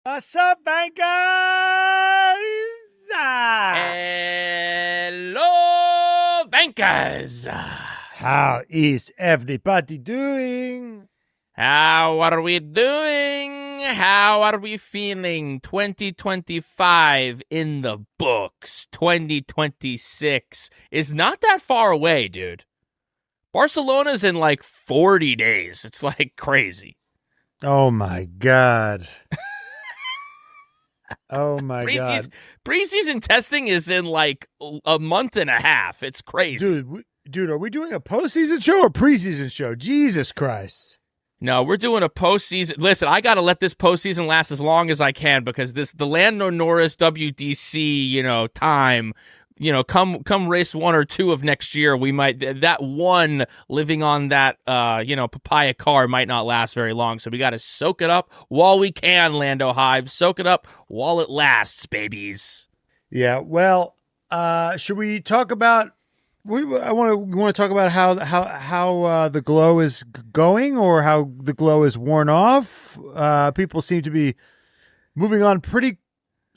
What's up, bankers? Hello, bankers. How is everybody doing? How are we doing? How are we feeling? 2025 in the books. 2026 is not that far away, dude. Barcelona's in like 40 days. It's like crazy. Oh, my God. Oh, my God. Preseason testing is in like a month and a half. It's crazy. Dude, are we doing a postseason show or preseason show? Jesus Christ. No, we're doing a postseason. Listen, I got to let this postseason last as long as I can because the Lando Norris WDC, time, come race 1 or 2 of next year, we might, that one living on that, papaya car might not last very long. So we got to soak it up while we can, Lando Hive. Soak it up while it lasts, babies. Yeah, well, should we talk about, we want to talk about how the glow is going or how the glow is worn off. People seem to be moving on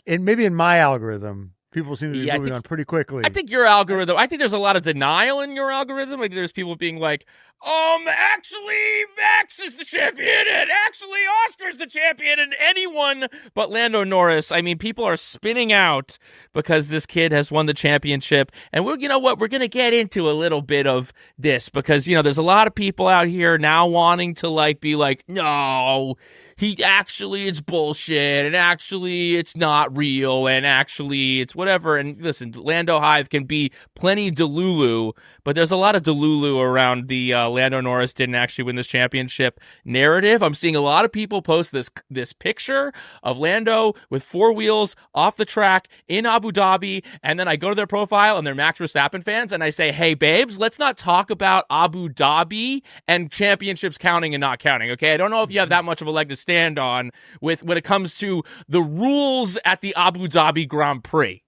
maybe in my algorithm. People seem to be moving on pretty quickly. I think your algorithm, I think there's a lot of denial in your algorithm. Like there's people being like, actually Max is the champion and actually Oscar's the champion and anyone but Lando Norris. I mean, people are spinning out because this kid has won the championship. And we're going to get into a little bit of this because, there's a lot of people out here now wanting to be like, no, it's bullshit, and actually it's not real, and actually it's whatever. And listen, Lando Hive can be plenty Delulu, but there's a lot of Delulu around the Lando Norris didn't actually win this championship narrative. I'm seeing a lot of people post this picture of Lando with 4 wheels off the track in Abu Dhabi, and then I go to their profile and they're Max Verstappen fans, and I say, hey, babes, let's not talk about Abu Dhabi and championships counting and not counting, okay? I don't know if you have that much of a leg to stand on when it comes to the rules at the Abu Dhabi Grand Prix.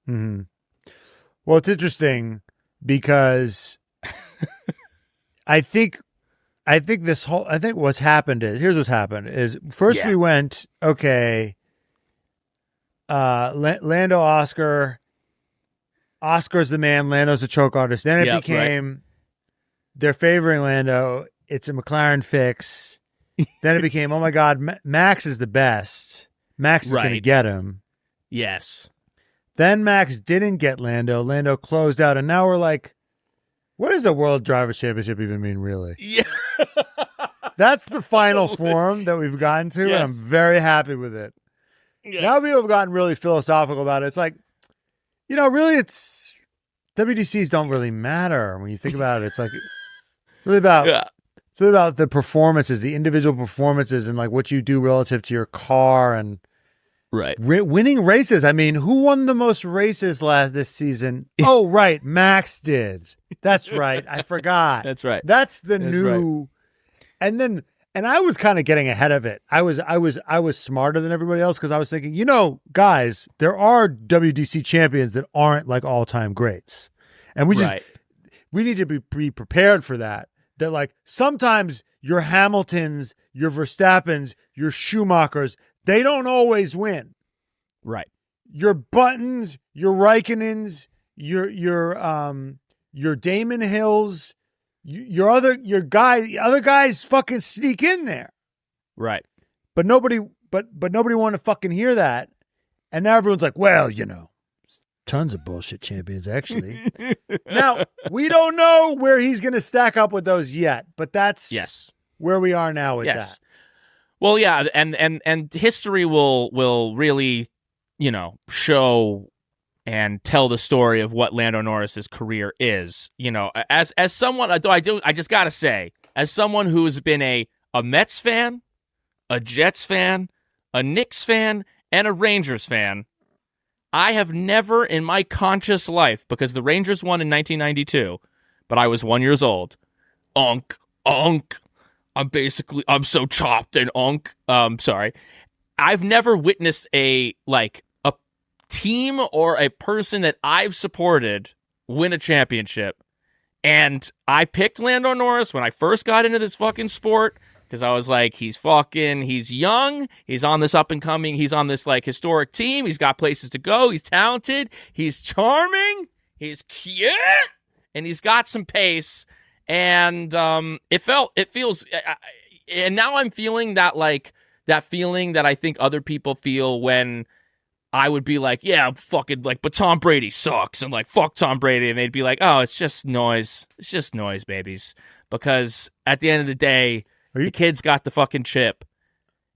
Mm-hmm. Well, it's interesting because I think what's happened is first we went, okay, Lando Oscar's the man, Lando's the choke artist. Then it became they're favoring Lando. It's a McLaren fix. Then it became, oh my God, Max is the best. Max is going to get him. Yes. Then Max didn't get Lando. Lando closed out, and now we're like, what does a World Drivers' Championship even mean, really? Yeah. That's the final form that we've gotten to, and I'm very happy with it. Yes. Now people have gotten really philosophical about it. It's like, really it's WDCs don't really matter when you think about it. It's like really about it's really about the performances, the individual performances, and like what you do relative to your car and winning races. I mean, who won the most races this season? Oh, right, Max did. That's right. I forgot. That's right. That's the new. Right. And I was kind of getting ahead of it. I was smarter than everybody else because I was thinking, guys, there are WDC champions that aren't like all-time greats, and we need to be prepared for that. That like sometimes your Hamiltons, your Verstappens, your Schumachers, they don't always win. Right. Your Buttons, your Raikkonens, your Damon Hills, other guys fucking sneak in there. Right. But nobody wanted to fucking hear that. And now everyone's like, well, tons of bullshit champions, actually. Now, we don't know where he's going to stack up with those yet, but that's where we are now with that. Well, yeah, and history will really, show and tell the story of what Lando Norris's career is. As someone, I just got to say, as someone who's been a Mets fan, a Jets fan, a Knicks fan, and a Rangers fan, I have never in my conscious life, because the Rangers won in 1992, but I was 1 year old. I'm so chopped and sorry. I've never witnessed a team or a person that I've supported win a championship. And I picked Lando Norris when I first got into this fucking sport. because I was like, he's young, he's on this up and coming, he's on this like historic team, he's got places to go, he's talented, he's charming, he's cute, and he's got some pace, and it feels, and now I'm feeling that like that feeling that I think other people feel when I would be like, yeah, fucking like, but Tom Brady sucks, and like, fuck Tom Brady, and they'd be like, oh, it's just noise, babies, because at the end of the day, the kid's got the fucking chip,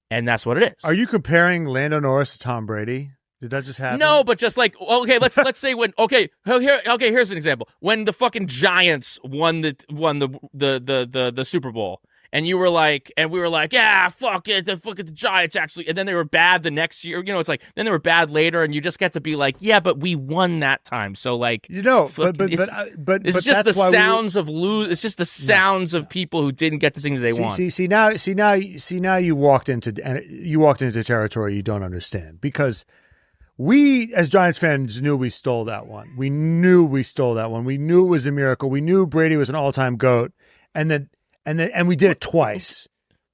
and that's what it is. Are you comparing Lando Norris to Tom Brady? Did that just happen? No, but just like, okay, let's say when here's an example. When the fucking Giants won the Super Bowl, and you were like, and we were like, yeah, fuck it, the Giants actually, and then they were bad the next year. You know, it's like then they were bad later, and you just get to be like, yeah, but we won that time, so like, you know, but it's just the sounds of lose. It's just the sounds of people who didn't get the thing that they want. See now you walked into territory you don't understand, because we as Giants fans knew we stole that one. We knew we stole that one. We knew it was a miracle. We knew Brady was an all-time GOAT, and we did it twice.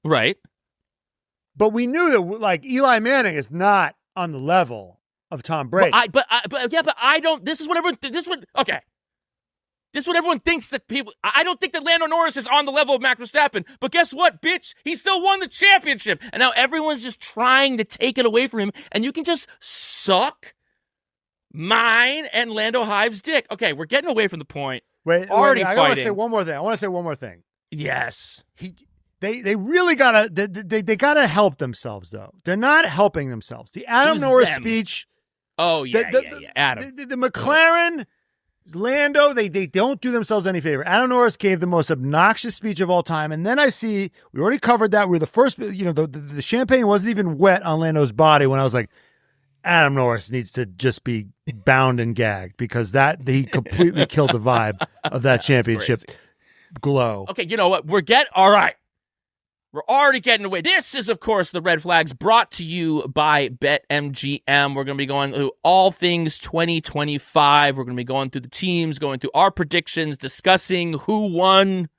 Right. But we knew that like Eli Manning is not on the level of Tom Brady. But I don't. This is what everyone thinks that people. I don't think that Lando Norris is on the level of Max Verstappen. But guess what, bitch? He still won the championship, and now everyone's just trying to take it away from him. And you can just suck mine and Lando Hive's dick. Okay, we're getting away from the point. Wait, I want to say one more thing. Yes. They really gotta they gotta help themselves though. They're not helping themselves. The Adam Norris speech. Oh yeah, Adam. The McLaren, Lando, they don't do themselves any favor. Adam Norris gave the most obnoxious speech of all time, and then I see we already covered that. We were the first. You know, the champagne wasn't even wet on Lando's body when I was like, Adam Norris needs to just be bound and gagged, because he completely killed the vibe of that championship glow. Okay, you know what? All right. We're already getting away. This is, of course, the Red Flags, brought to you by BetMGM. We're going to be going through all things 2025. We're going to be going through the teams, going through our predictions, discussing who won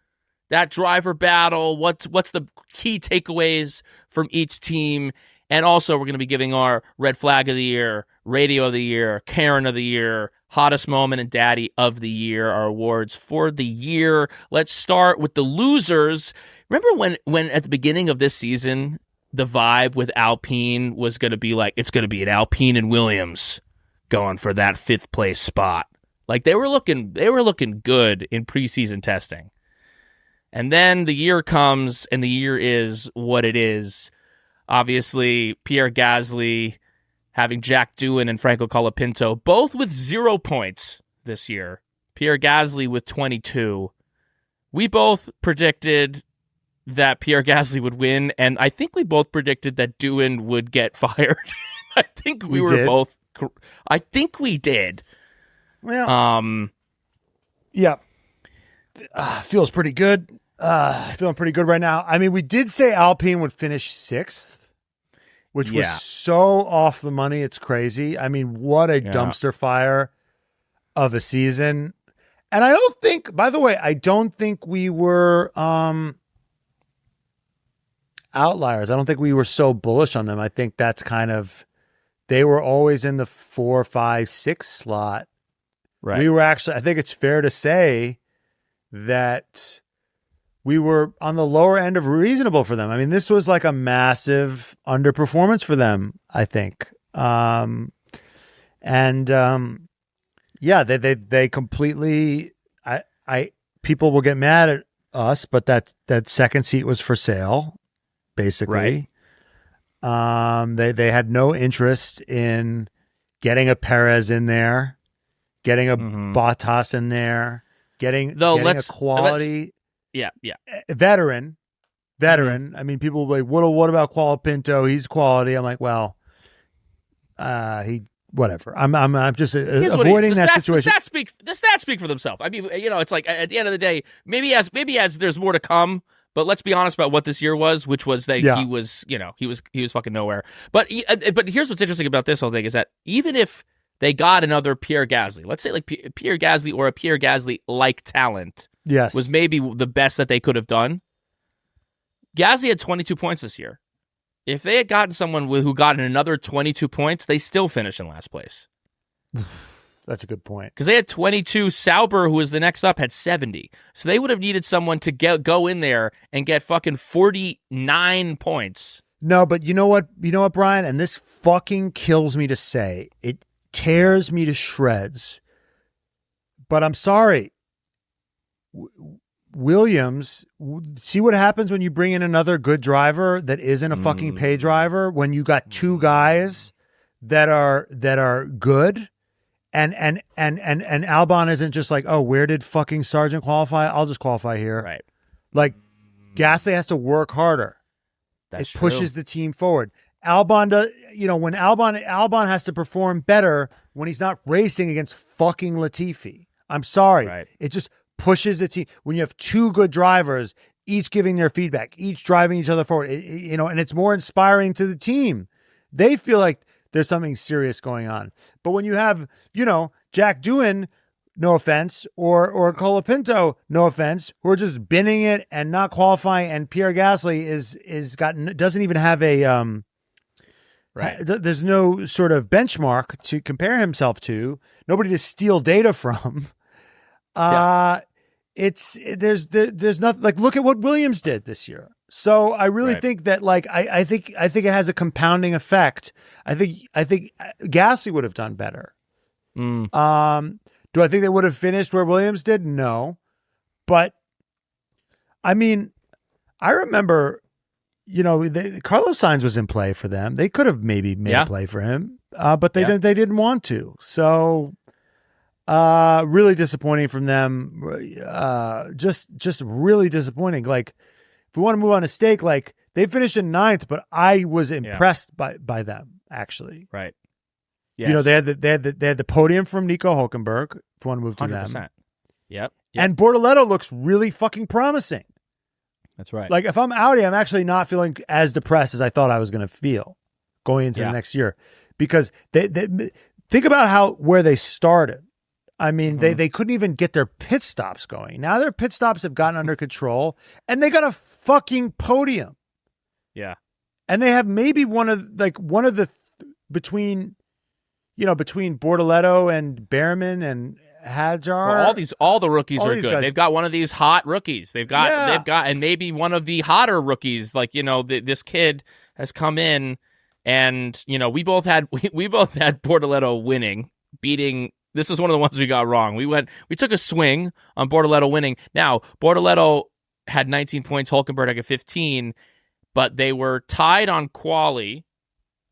that driver battle, what's the key takeaways from each team, and also we're going to be giving our Red Flag of the Year, Radio of the Year, Karen of the Year, Hottest Moment, and Daddy of the Year, our awards for the year. Let's start with the losers. Remember when at the beginning of this season, the vibe with Alpine was going to be like, it's going to be an Alpine and Williams going for that 5th place spot. Like they were looking good in preseason testing. And then the year comes, and the year is what it is. Obviously, Pierre Gasly having Jack Doohan and Franco Colapinto, both with 0 points this year. Pierre Gasly with 22. We both predicted that Pierre Gasly would win, and I think we both predicted that Doohan would get fired. I think we were both. I think we did. Well, yeah, feels pretty good. Feeling pretty good right now. I mean, we did say Alpine would finish 6th, which was so off the money. It's crazy. I mean, what a dumpster fire of a season. And I don't think, by the way, we were outliers. I don't think we were so bullish on them. I think that's kind of, they were always in the 4, 5, 6 slot. Right. We were actually, I think it's fair to say that we were on the lower end of reasonable for them. I mean, this was like a massive underperformance for them, I think. They completely, people will get mad at us, but that second seat was for sale, basically. Right. They had no interest in getting a Perez in there, getting a Bottas in there, getting a quality veteran. I mean, people will be like, what about Colapinto? He's quality. I'm like, well, whatever. I'm just avoiding that situation. The stats speak for themselves. I mean, you know, it's like at the end of the day, maybe as there's more to come. But let's be honest about what this year was, which was that he was fucking nowhere. But here's what's interesting about this whole thing is that even if they got another Pierre Gasly, let's say like Pierre Gasly or a Pierre Gasly like talent, was maybe the best that they could have done. Gasly had 22 points this year. If they had gotten someone who got another 22 points, they still finish in last place. That's a good point. Because they had 22. Sauber, who was the next up, had 70. So they would have needed someone to go in there and get fucking 49 points. No, but you know what, Brian? And this fucking kills me to say. It tears me to shreds. But I'm sorry. Williams, see what happens when you bring in another good driver that isn't a fucking pay driver, when you got two guys that are good, and Albon isn't just like, oh, where did fucking Sargent qualify? I'll just qualify here. Right. Like, Gasly has to work harder. It pushes the team forward. Albon does, when Albon has to perform better when he's not racing against fucking Latifi. I'm sorry. Right. It just pushes the team. When you have two good drivers, each giving their feedback, each driving each other forward, and it's more inspiring to the team. They feel like there's something serious going on. But when you have, Jack Doohan, no offense, or Colapinto, no offense, who are just binning it and not qualifying, and Pierre Gasly doesn't even have a right. There's no sort of benchmark to compare himself to, nobody to steal data from. There's nothing, like, look at what Williams did this year. So I really think that, like, I think it has a compounding effect. I think Gasly would have done better. Do I think they would have finished where Williams did? No. But I mean, I remember, Carlos Sainz was in play for them. They could have maybe made a play for him, but they didn't want to. So really disappointing from them. Just really disappointing. Like, if we want to move on to stake, like, they finished in 9th, but I was impressed by them, actually. Right. Yes. They had the podium from Nico Hülkenberg. If you want to move to 100%. them. Yep. And Bortoleto looks really fucking promising. That's right. Like, if I'm Audi, I'm actually not feeling as depressed as I thought I was going to feel going into the next year, because they think about where they started. I mean, they couldn't even get their pit stops going. Now their pit stops have gotten under control, and they got a fucking podium. Yeah. And they have maybe one of the between Bortoleto and Behrman and Hadjar. Well, all the rookies are good. Guys. They've got one of these hot rookies. They've got, and maybe one of the hotter rookies. Like, this kid has come in, and we both had Bortoleto beating. This is one of the ones we got wrong. We took a swing on Bortoleto winning. Now, Bortoleto had 19 points, Hülkenberg had 15, but they were tied on quali,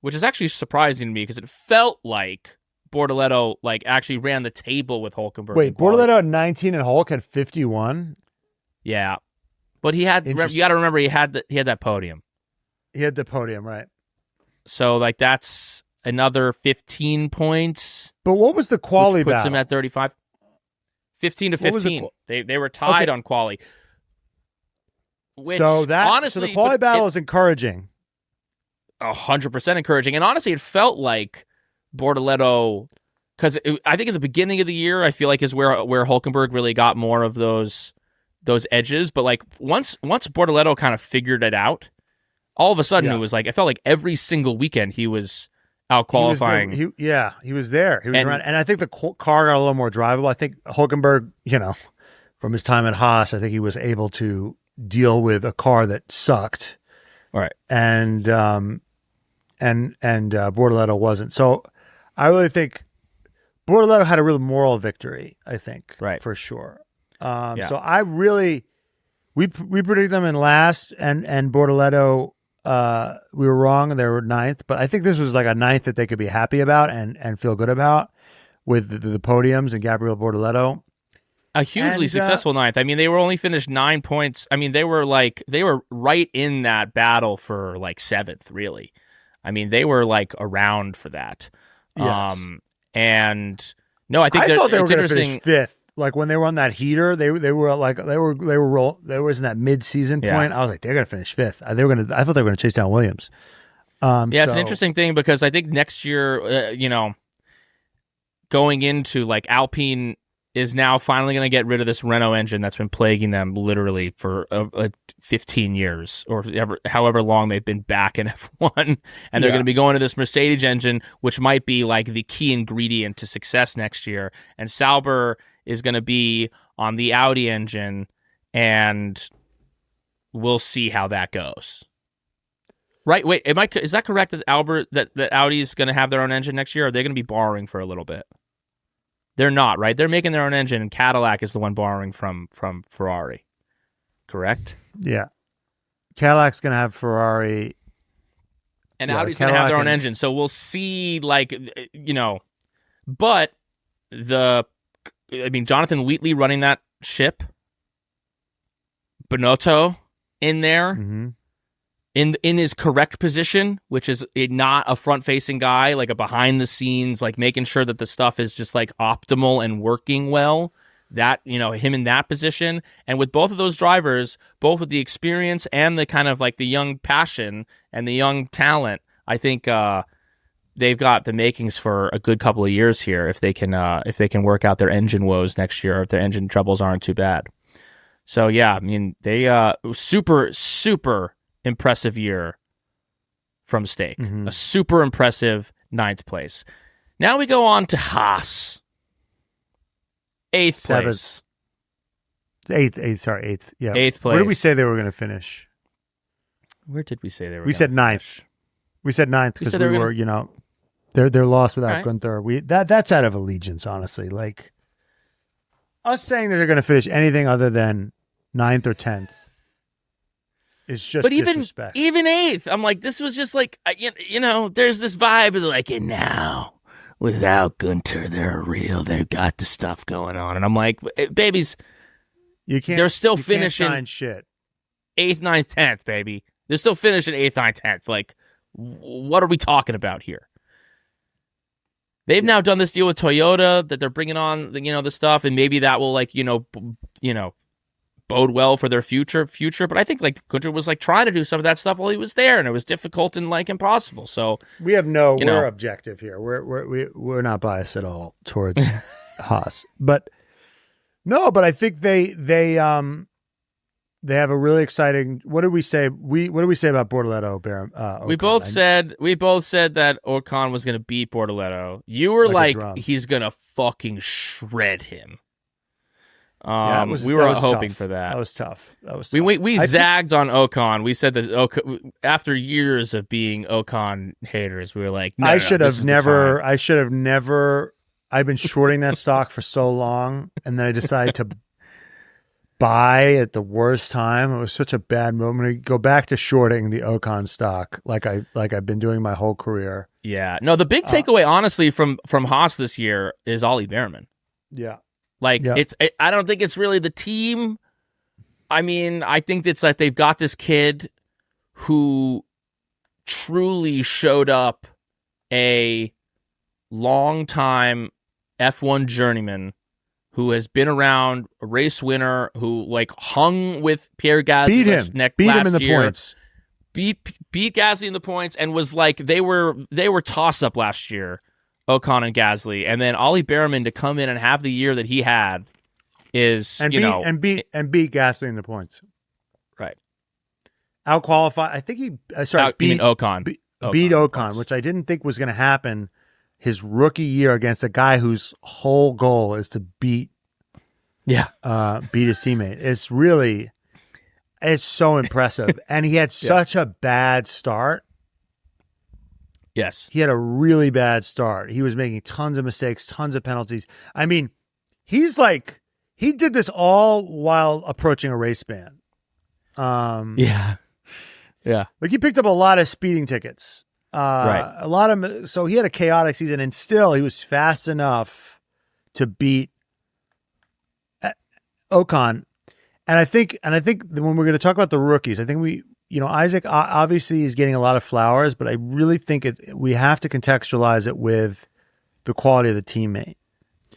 which is actually surprising to me because it felt like Bortoleto actually ran the table with Hülkenberg. Wait, Bortoleto had 19 and Hulk had 51? Yeah. But you got to remember he had that podium. He had the podium, right. So that's another 15 points. But what was the quali which puts battle? him at 35. 15 to 15. They were tied on quali. Which, honestly, the quali battle is encouraging. 100% encouraging. And honestly, it felt like Bortoleto, because I think at the beginning of the year, I feel like is where Hülkenberg really got more of those edges. But like once Bortoleto kind of figured it out, all of a sudden it was like, it felt like every single weekend he was out qualifying. He was there. He was around. And I think the car got a little more drivable. I think Hülkenberg, from his time at Haas, I think he was able to deal with a car that sucked. All right. And Bortoleto wasn't. So I really think Bortoleto had a real moral victory, I think, for sure. So I really, we predicted them in last, and Bortoleto, we were wrong. They were 9th, but I think this was like a 9th that they could be happy about and feel good about with the podiums and Gabriel Bortoleto. A hugely successful 9th. I mean, they were only finished 9 points. I mean, they were right in that battle for 7th, really. I mean, they were around for that. Yes. And no, I think I thought they were going to interesting. finish 5th. Like when they were on that heater, they was in that mid-season point. I was like, they're going to finish 5th. I thought they were going to chase down Williams. It's an interesting thing because I think next year, going into Alpine is now finally going to get rid of this Renault engine that's been plaguing them literally for 15 years or however long they've been back in F1. And they're going to be going to this Mercedes engine, which might be like the key ingredient to success next year. And Sauber is going to be on the Audi engine, and we'll see how that goes. Right? Wait, is that correct that Audi is going to have their own engine next year? Or are they going to be borrowing for a little bit? They're not, right? They're making their own engine, and Cadillac is the one borrowing from Ferrari. Correct? Yeah. Cadillac's going to have Ferrari. And Audi's going to have their own engine. So we'll see, like, but Jonathan Wheatley running that ship, Binotto in there, in his correct position, which is not a front-facing guy, like a behind-the-scenes, like making sure that the stuff is just like optimal and working well. That, him in that position, and with both of those drivers, both with the experience and the kind of like the young passion and the young talent, I think they've got the makings for a good couple of years here if they can work out their engine woes next year, if their engine troubles aren't too bad. So yeah, I mean they super impressive year from Stake. A super impressive 9th place. Now we go on to Haas. 8th place. 8th. Yeah. 8th place. Where did we say they were going to finish? Where did we say they were? We said 9th. We said 9th because we were, they're lost without Gunther. That's out of allegiance, honestly. Like us saying that they're going to finish anything other than 9th or 10th is just disrespect. Even 8th, I'm like, this was just like, there's this vibe of like, and now without Gunther, they're real. They've got the stuff going on, and I'm like, babies, they're still finishing shit. 8th, 9th, 10th, baby. They're still finishing 8th, 9th, 10th. Like, what are we talking about here? They've now done this deal with Toyota that they're bringing on, the stuff, and maybe that will bode well for their future. But I think like Gunther was like trying to do some of that stuff while he was there, and it was difficult and like impossible. So we have we're objective here. We're not biased at all towards Haas, but I think they have a really exciting. What did we say? What did we say about Bortoleto? Ocon? We both said that Ocon was going to beat Bortoleto. You were like he's going to fucking shred him. We were hoping for that. That was tough. We zagged on Ocon. We said that after years of being Ocon haters, we were like, I should have never. I've been shorting that stock for so long, and then I decided to buy at the worst time. It was such a bad moment. I go back to shorting the Ocon stock like I've been doing my whole career. Yeah. No, the big takeaway, honestly, from Haas this year is Ollie Behrman. Yeah. I don't think it's really the team. I mean, I think it's like they've got this kid who truly showed up a long-time F1 journeyman who has been around, a race winner, who like hung with Pierre Gasly's neck beat last him in the year, points, beat Gasly in the points, and was like they were toss-up last year. Ocon and Gasly, and then Ollie Behrman to come in and have the year that he had is beat Gasly in the points, right? Out qualified. I think he beat Ocon. Beat Ocon, which I didn't think was going to happen his rookie year against a guy whose whole goal is to beat his teammate. It's so impressive, and he had such a bad start. Yes. He had a really bad start. He was making tons of mistakes, tons of penalties. I mean, he did this all while approaching a race ban. Yeah. Like he picked up a lot of speeding tickets. Right. So he had a chaotic season, and still he was fast enough to beat Ocon. And I think when we're going to talk about the rookies, I think Isaac obviously is getting a lot of flowers, but I really think we have to contextualize it with the quality of the teammate.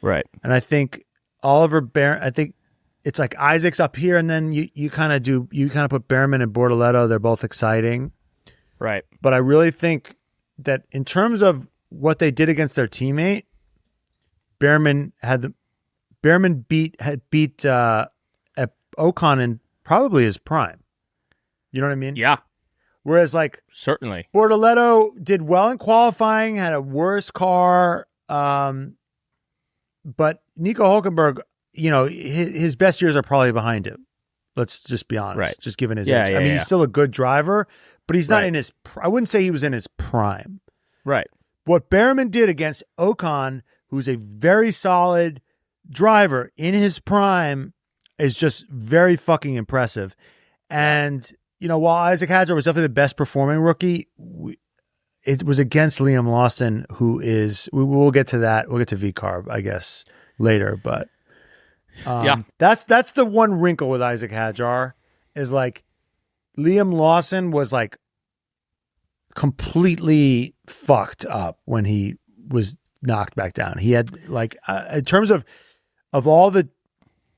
Right. And I think Oliver Behrman, I think it's like Isaac's up here, and then you kind of put Behrman and Bortoleto. They're both exciting. Right. But I really think that in terms of what they did against their teammate, Behrman Behrman beat Ocon in probably his prime. You know what I mean? Yeah. Whereas like certainly Bortoleto did well in qualifying, had a worse car, but Nico Hülkenberg, his best years are probably behind him. Let's just be honest. Right. Just given his age. I mean, he's still a good driver, but he's not in his. I wouldn't say he was in his prime. Right. What Behrman did against Ocon, who's a very solid driver in his prime, is just very fucking impressive. And while Isaac Hadjar was definitely the best performing rookie, it was against Liam Lawson, who is. We'll get to that. We'll get to VCarb, I guess, later. But that's the one wrinkle with Isaac Hadjar is like Liam Lawson was like completely fucked up when he was knocked back down. He had like in terms of all the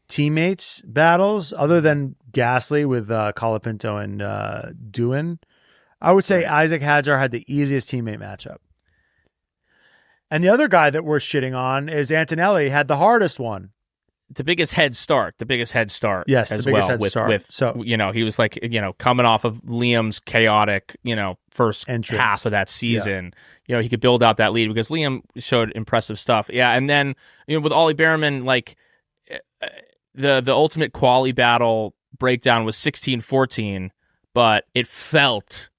teammates battles other than Gasly with Colapinto and Doohan, I would say Isaac Hadjar had the easiest teammate matchup. And the other guy that we're shitting on is Antonelli, had the hardest one. The biggest head start. Yes, as the biggest well. head start. So he was like, coming off of Liam's chaotic, first entrance. Half of that season. Yeah. He could build out that lead because Liam showed impressive stuff. Yeah, and then with Ollie Behrman, like the ultimate quali battle breakdown was 16-14, but it felt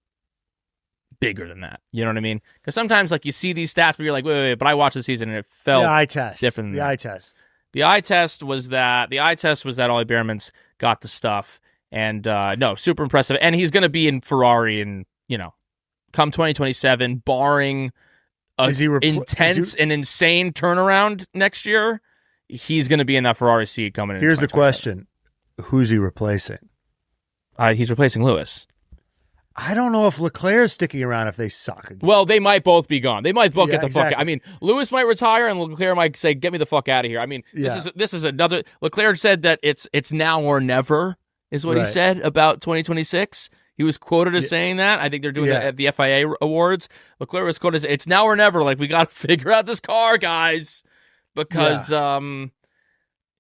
bigger than that. You know what I mean? Because sometimes like you see these stats, but you're like, wait, but I watched the season and it felt the eye test. Different. The eye test. The eye test was that Ollie Behrman's got the stuff, and no, super impressive. And he's going to be in Ferrari, and come 2027, barring intense and insane turnaround next year, he's going to be in that Ferrari seat coming in. Here's the question: who's he replacing? He's replacing Lewis. I don't know if Leclerc's sticking around if they suck again. Well, they might both be gone. They might both get the exactly. fuck out. I mean, Lewis might retire and Leclerc might say, "Get me the fuck out of here." I mean, this is another. Leclerc said that it's now or never is what he said about 2026. He was quoted as saying that. I think they're doing that at the FIA awards. Leclerc was quoted as, "It's now or never. Like, we got to figure out this car, guys, because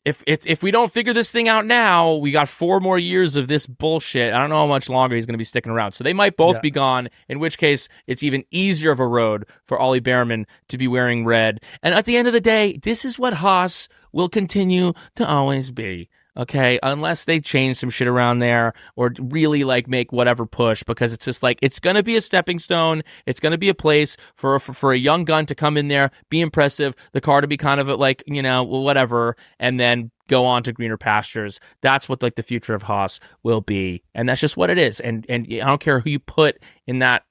If we don't figure this thing out now, we got 4 more years of this bullshit. I don't know how much longer he's going to be sticking around. So they might both be gone, in which case it's even easier of a road for Ollie Behrman to be wearing red. And at the end of the day, this is what Haas will continue to always be. Okay, unless they change some shit around there or really like make whatever push, because it's just like it's gonna be a stepping stone. It's gonna be a place for a young gun to come in there, be impressive, the car to be kind of like whatever, and then go on to greener pastures. That's what like the future of Haas will be, and that's just what it is. And I don't care who you put in that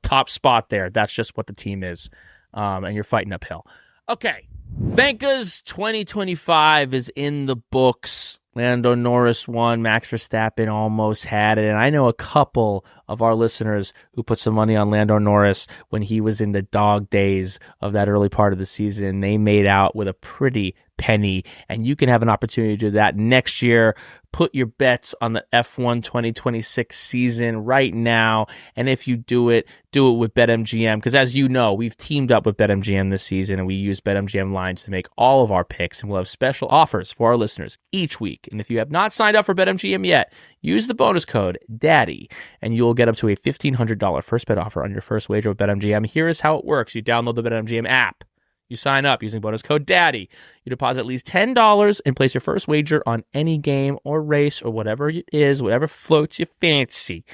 top spot there. That's just what the team is, and you're fighting uphill. Okay, Vanka's 2025 is in the books. Lando Norris won. Max Verstappen almost had it. And I know a couple of our listeners who put some money on Lando Norris when he was in the dog days of that early part of the season. They made out with a pretty penny, and you can have an opportunity to do that next year. Put your bets on the F1 2026 season right now, and if you do it with BetMGM, because as you know, we've teamed up with BetMGM this season, and we use BetMGM lines to make all of our picks, and we'll have special offers for our listeners each week. And if you have not signed up for BetMGM yet, use the bonus code DADDY, and you'll get up to a $1,500 first bet offer on your first wager with BetMGM. Here is how it works. You download the BetMGM app. You sign up using bonus code DADDY. You deposit at least $10 and place your first wager on any game or race or whatever it is, whatever floats your fancy,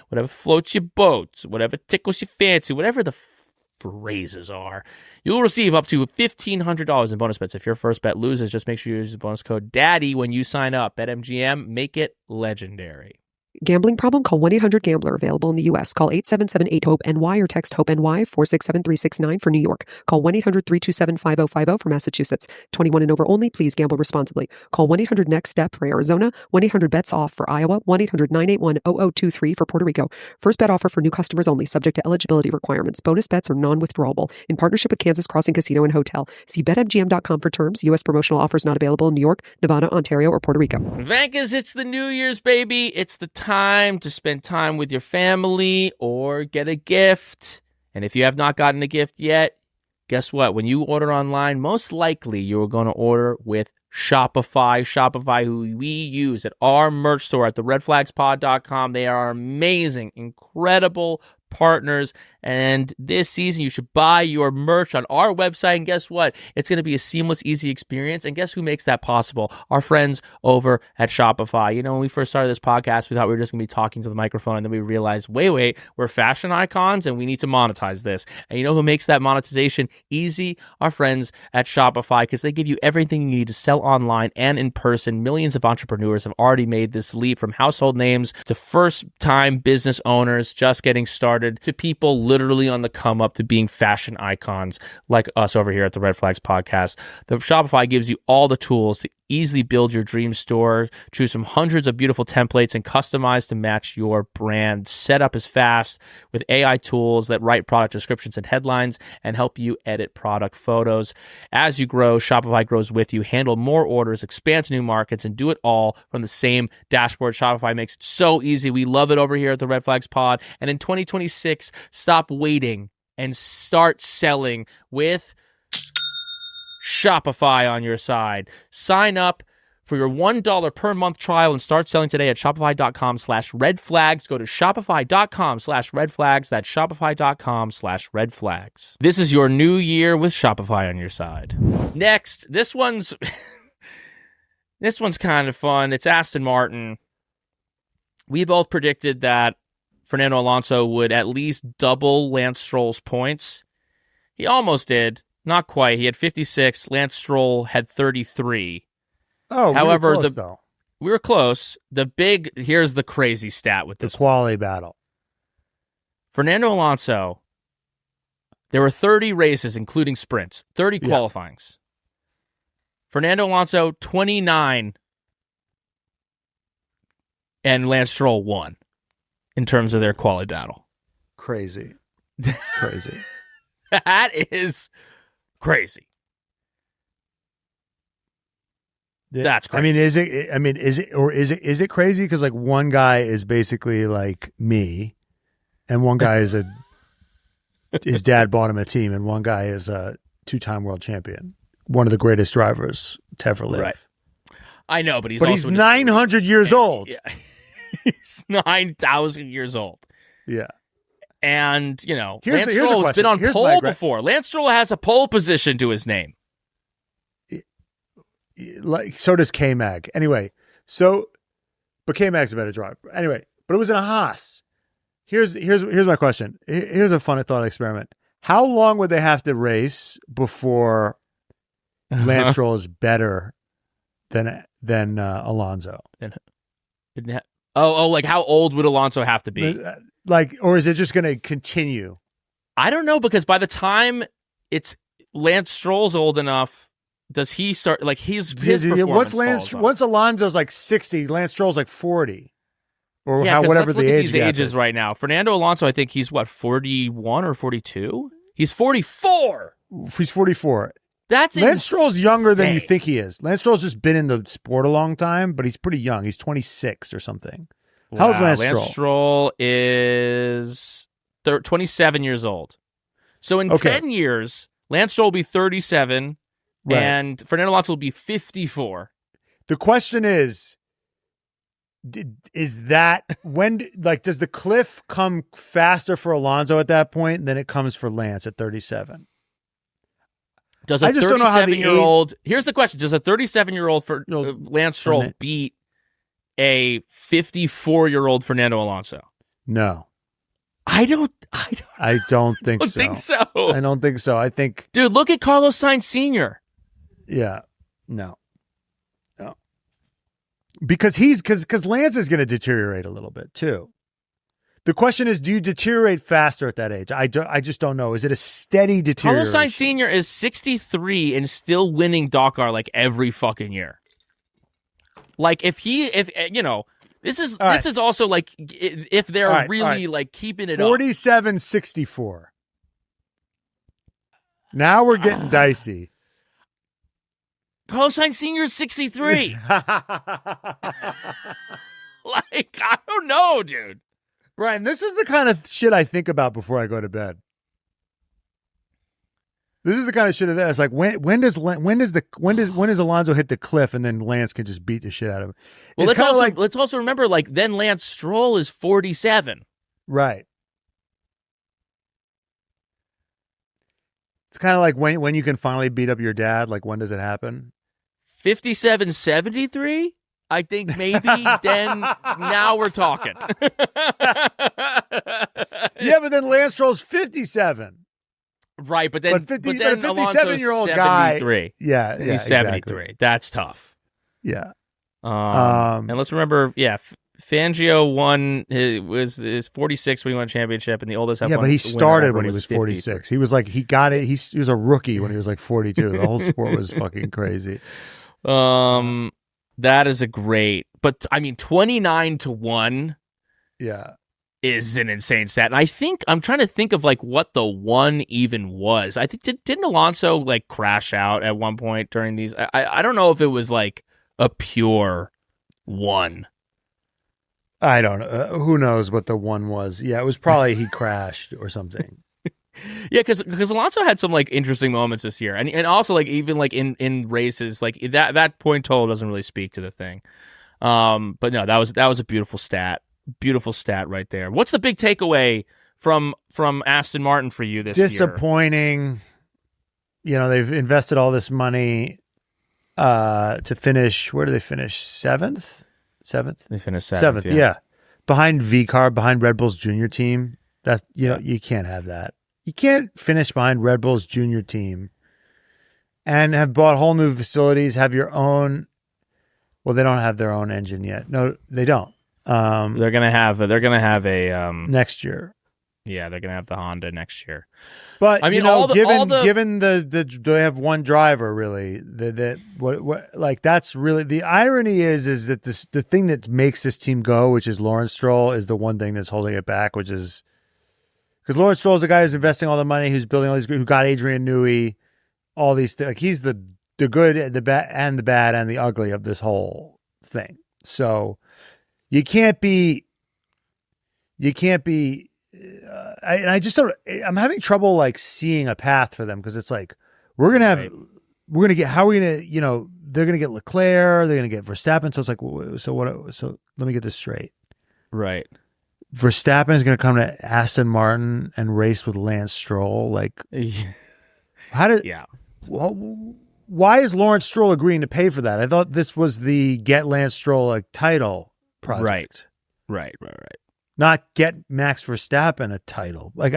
whatever floats your boat, whatever tickles your fancy, whatever the phrases are. You'll receive up to $1,500 in bonus bets. If your first bet loses, just make sure you use the bonus code DADDY when you sign up. BetMGM, make it legendary. Gambling problem? Call 1-800-GAMBLER. Available in the U.S. Call 877-8-HOPE-NY or text HOPE-NY 467-369 for New York. Call 1-800-327-5050 for Massachusetts. 21 and over only. Please gamble responsibly. Call 1-800-NEXT-STEP for Arizona. 1-800-BETS-OFF for Iowa. 1-800-981-0023 for Puerto Rico. First bet offer for new customers only. Subject to eligibility requirements. Bonus bets are non-withdrawable. In partnership with Kansas Crossing Casino and Hotel. See BetMGM.com for terms. U.S. promotional offers not available in New York, Nevada, Ontario, or Puerto Rico. Vankas, it's the New Year's, baby. It's the time to spend time with your family or get a gift. And if you have not gotten a gift yet, guess what? When you order online, most likely you're going to order with Shopify, who we use at our merch store at theredflagspod.com. They are amazing, incredible partners, and this season you should buy your merch on our website, and guess what? It's going to be a seamless, easy experience, and guess who makes that possible? Our friends over at Shopify. You know, when we first started this podcast, we thought we were just going to be talking to the microphone, and then we realized, wait, we're fashion icons, and we need to monetize this. And you know who makes that monetization easy? Our friends at Shopify, because they give you everything you need to sell online and in person. Millions of entrepreneurs have already made this leap, from household names to first-time business owners just getting started, to people literally on the come up to being fashion icons like us over here at the Red Flags Podcast. The Shopify gives you all the tools to easily build your dream store. Choose from hundreds of beautiful templates and customize to match your brand. Setup is fast with AI tools that write product descriptions and headlines and help you edit product photos. As you grow, Shopify grows with you. Handle more orders, expand to new markets, and do it all from the same dashboard. Shopify makes it so easy. We love it over here at the Red Flags Pod. And in 2026, stop waiting and start selling with Shopify on your side. Sign up for your $1 per month trial and start selling today at shopify.com/redflags. Go to shopify.com/redflags. That's shopify.com/redflags. This is your new year with Shopify on your side. Next, this one's kind of fun. It's Aston Martin. We both predicted that Fernando Alonso would at least double Lance Stroll's points. He almost did. Not quite. He had 56. Lance Stroll had 33. Oh, however, we were close, though. We were close. Here's the crazy stat with this. The quality battle. Fernando Alonso, there were 30 races, including sprints, 30 qualifyings. Fernando Alonso, 29. And Lance Stroll won in terms of their quality battle. Crazy. Crazy. That is crazy. That's crazy. Is it crazy? Because like one guy is basically like me, and one guy is his dad bought him a team, and one guy is a 2-time world champion, one of the greatest drivers to ever live. Right. I know, but he's 900 years old. Yeah. He's 9,000 years old. Yeah. And, you know, Lance Stroll has been on pole before. Lance Stroll has a pole position to his name. Like, so does K-Mag. Anyway, but K-Mag's a better driver. Anyway, but it was in a Haas. Here's my question. Here's a fun thought experiment. How long would they have to race before Lance Stroll is better than Alonso? Like how old would Alonso have to be? Like, or is it just going to continue? I don't know, because by the time it's Lance Stroll's old enough, does he start like his performance? Once Alonso's like 60, Lance Stroll's like 40, or whatever the age gap ages is right now. Fernando Alonso, I think he's 41 or 42. He's 44. He's 44. That's Lance Stroll's younger than you think he is. Lance Stroll's just been in the sport a long time, but he's pretty young. He's 26 or something. Wow. How's Lance Stroll? Lance Stroll is 27 years old. So in 10 years, Lance Stroll will be 37, right, and Fernando Alonso will be 54. The question is that when, like, does the cliff come faster for Alonso at that point than it comes for Lance at 37? Does a 37-year-old... Here's the question. Does a 37-year-old for Lance Stroll beat a 54-year-old Fernando Alonso? No. I don't think so. I don't think so. I think... Dude, look at Carlos Sainz Sr. Yeah. No. Because Lance is going to deteriorate a little bit too. The question is, do you deteriorate faster at that age? I just don't know. Is it a steady deterioration? Carlos Sainz Sr. is 63 and still winning Dakar like every fucking year. Like if you know, this is also like if they're really like keeping it 47-64. Now we're getting dicey. Carlos Sainz Sr. is 63. Like, I don't know, dude. Brian, this is the kind of shit I think about before I go to bed. This is the kind of shit that it's like when does Alonso hit the cliff and then Lance can just beat the shit out of him? Well, let's also remember, like, then Lance Stroll is 47. Right. It's kind of like when you can finally beat up your dad. Like, when does it happen? 57, 73? I think maybe then now we're talking. Yeah, but then Lance Stroll's 57. Right, but then a 57-year-old guy. Yeah, he's 73. Exactly. That's tough. Yeah. And let's remember, Fangio won his 46 when he won a championship, and the oldest F1 but he started when he was 50. 46. He was like, he got it. He was a rookie when he was like 42. The whole sport was fucking crazy. That is a great, but I mean, 29-1. Yeah. Is an insane stat. And I think I'm trying to think of like what the one even was. I think didn't Alonso like crash out at one point during these? I don't know if it was like a pure one. I don't know. Who knows what the one was? Yeah, it was probably he crashed or something. Yeah, because Alonso had some like interesting moments this year, and also like even like in races like that point total doesn't really speak to the thing. But no, that was a beautiful stat. Beautiful stat right there. What's the big takeaway from Aston Martin for you this year? Disappointing. You know, they've invested all this money to finish. Where do they finish? Seventh? They finished seventh. Yeah. Behind VCAR, behind Red Bull's junior team. That know, you can't have that. You can't finish behind Red Bull's junior team and have bought whole new facilities, have your own. Well, they don't have their own engine yet. No, they don't. They're gonna have a next year. Yeah, they're gonna have the Honda next year. But I mean, given do they have one driver really? What like that's really the irony is that the thing that makes this team go, which is Lawrence Stroll, is the one thing that's holding it back, which is because Lawrence Stroll is the guy who's investing all the money, who's building all these, who got Adrian Newey, all these like he's the good, the bad, and the ugly of this whole thing. So. You can't be. I just don't. I'm having trouble like seeing a path for them because it's like we're gonna get. How are we gonna? You know, they're gonna get Leclerc. They're gonna get Verstappen. So it's like, so what? So let me get this straight. Right. Verstappen is gonna come to Aston Martin and race with Lance Stroll. Like, how did? Yeah. Why is Lawrence Stroll agreeing to pay for that? I thought this was the get Lance Stroll a title. Project. Right. Not get Max Verstappen a title. Like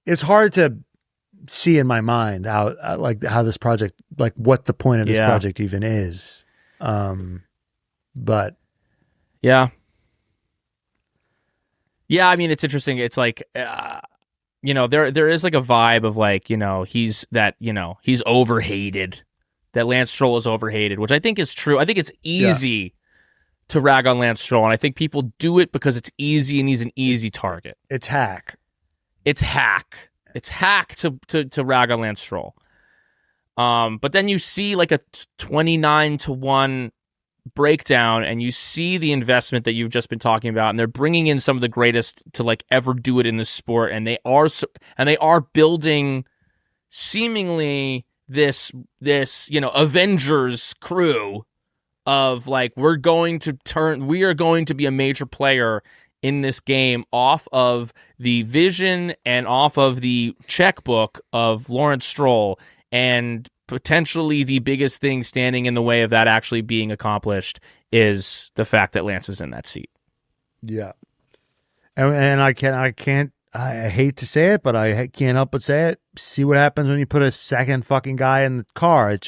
it's hard to see in my mind how this project, like what the point of this project even is. But yeah. I mean, it's interesting. It's like, you know, there is like a vibe of like, you know, he's overhated, that Lance Stroll is overhated, which I think is true. I think it's easy to rag on Lance Stroll, and I think people do it because it's easy and he's an easy target. It's hack to rag on Lance Stroll. But then you see like a 29-1 breakdown, and you see the investment that you've just been talking about, and they're bringing in some of the greatest to like ever do it in this sport, and they are building seemingly this Avengers crew of like we are going to be a major player in this game off of the vision and off of the checkbook of Lawrence Stroll, and potentially the biggest thing standing in the way of that actually being accomplished is the fact that Lance is in that seat. Yeah. And I hate to say it, but I can't help but say it. See what happens when you put a second fucking guy in the car. It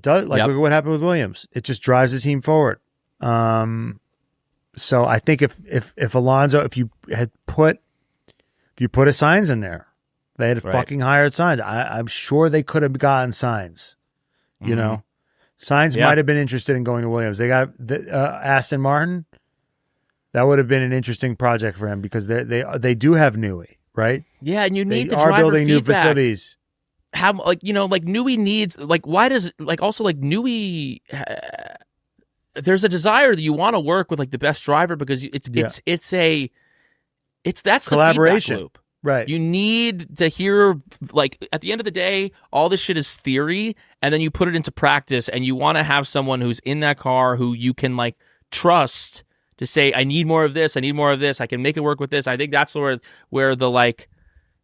does. Like, look at what happened with Williams. It just drives the team forward. So I think if Alonso, if you put a Sainz in there, they had fucking hired Sainz. I'm sure they could have gotten Sainz. You know, Sainz might have been interested in going to Williams. They got Aston Martin. That would have been an interesting project for him because they do have Newey, right? Yeah, and you need the driver building feedback. New facilities. How Newey needs why does also Newey there's a desire that you want to work with like the best driver because that's collaboration. the feedback loop. Right. You need to hear, like, at the end of the day, all this shit is theory, and then you put it into practice, and you want to have someone who's in that car who you can, like, trust to say, I need more of this, I need more of this, I can make it work with this. I think that's where the, like,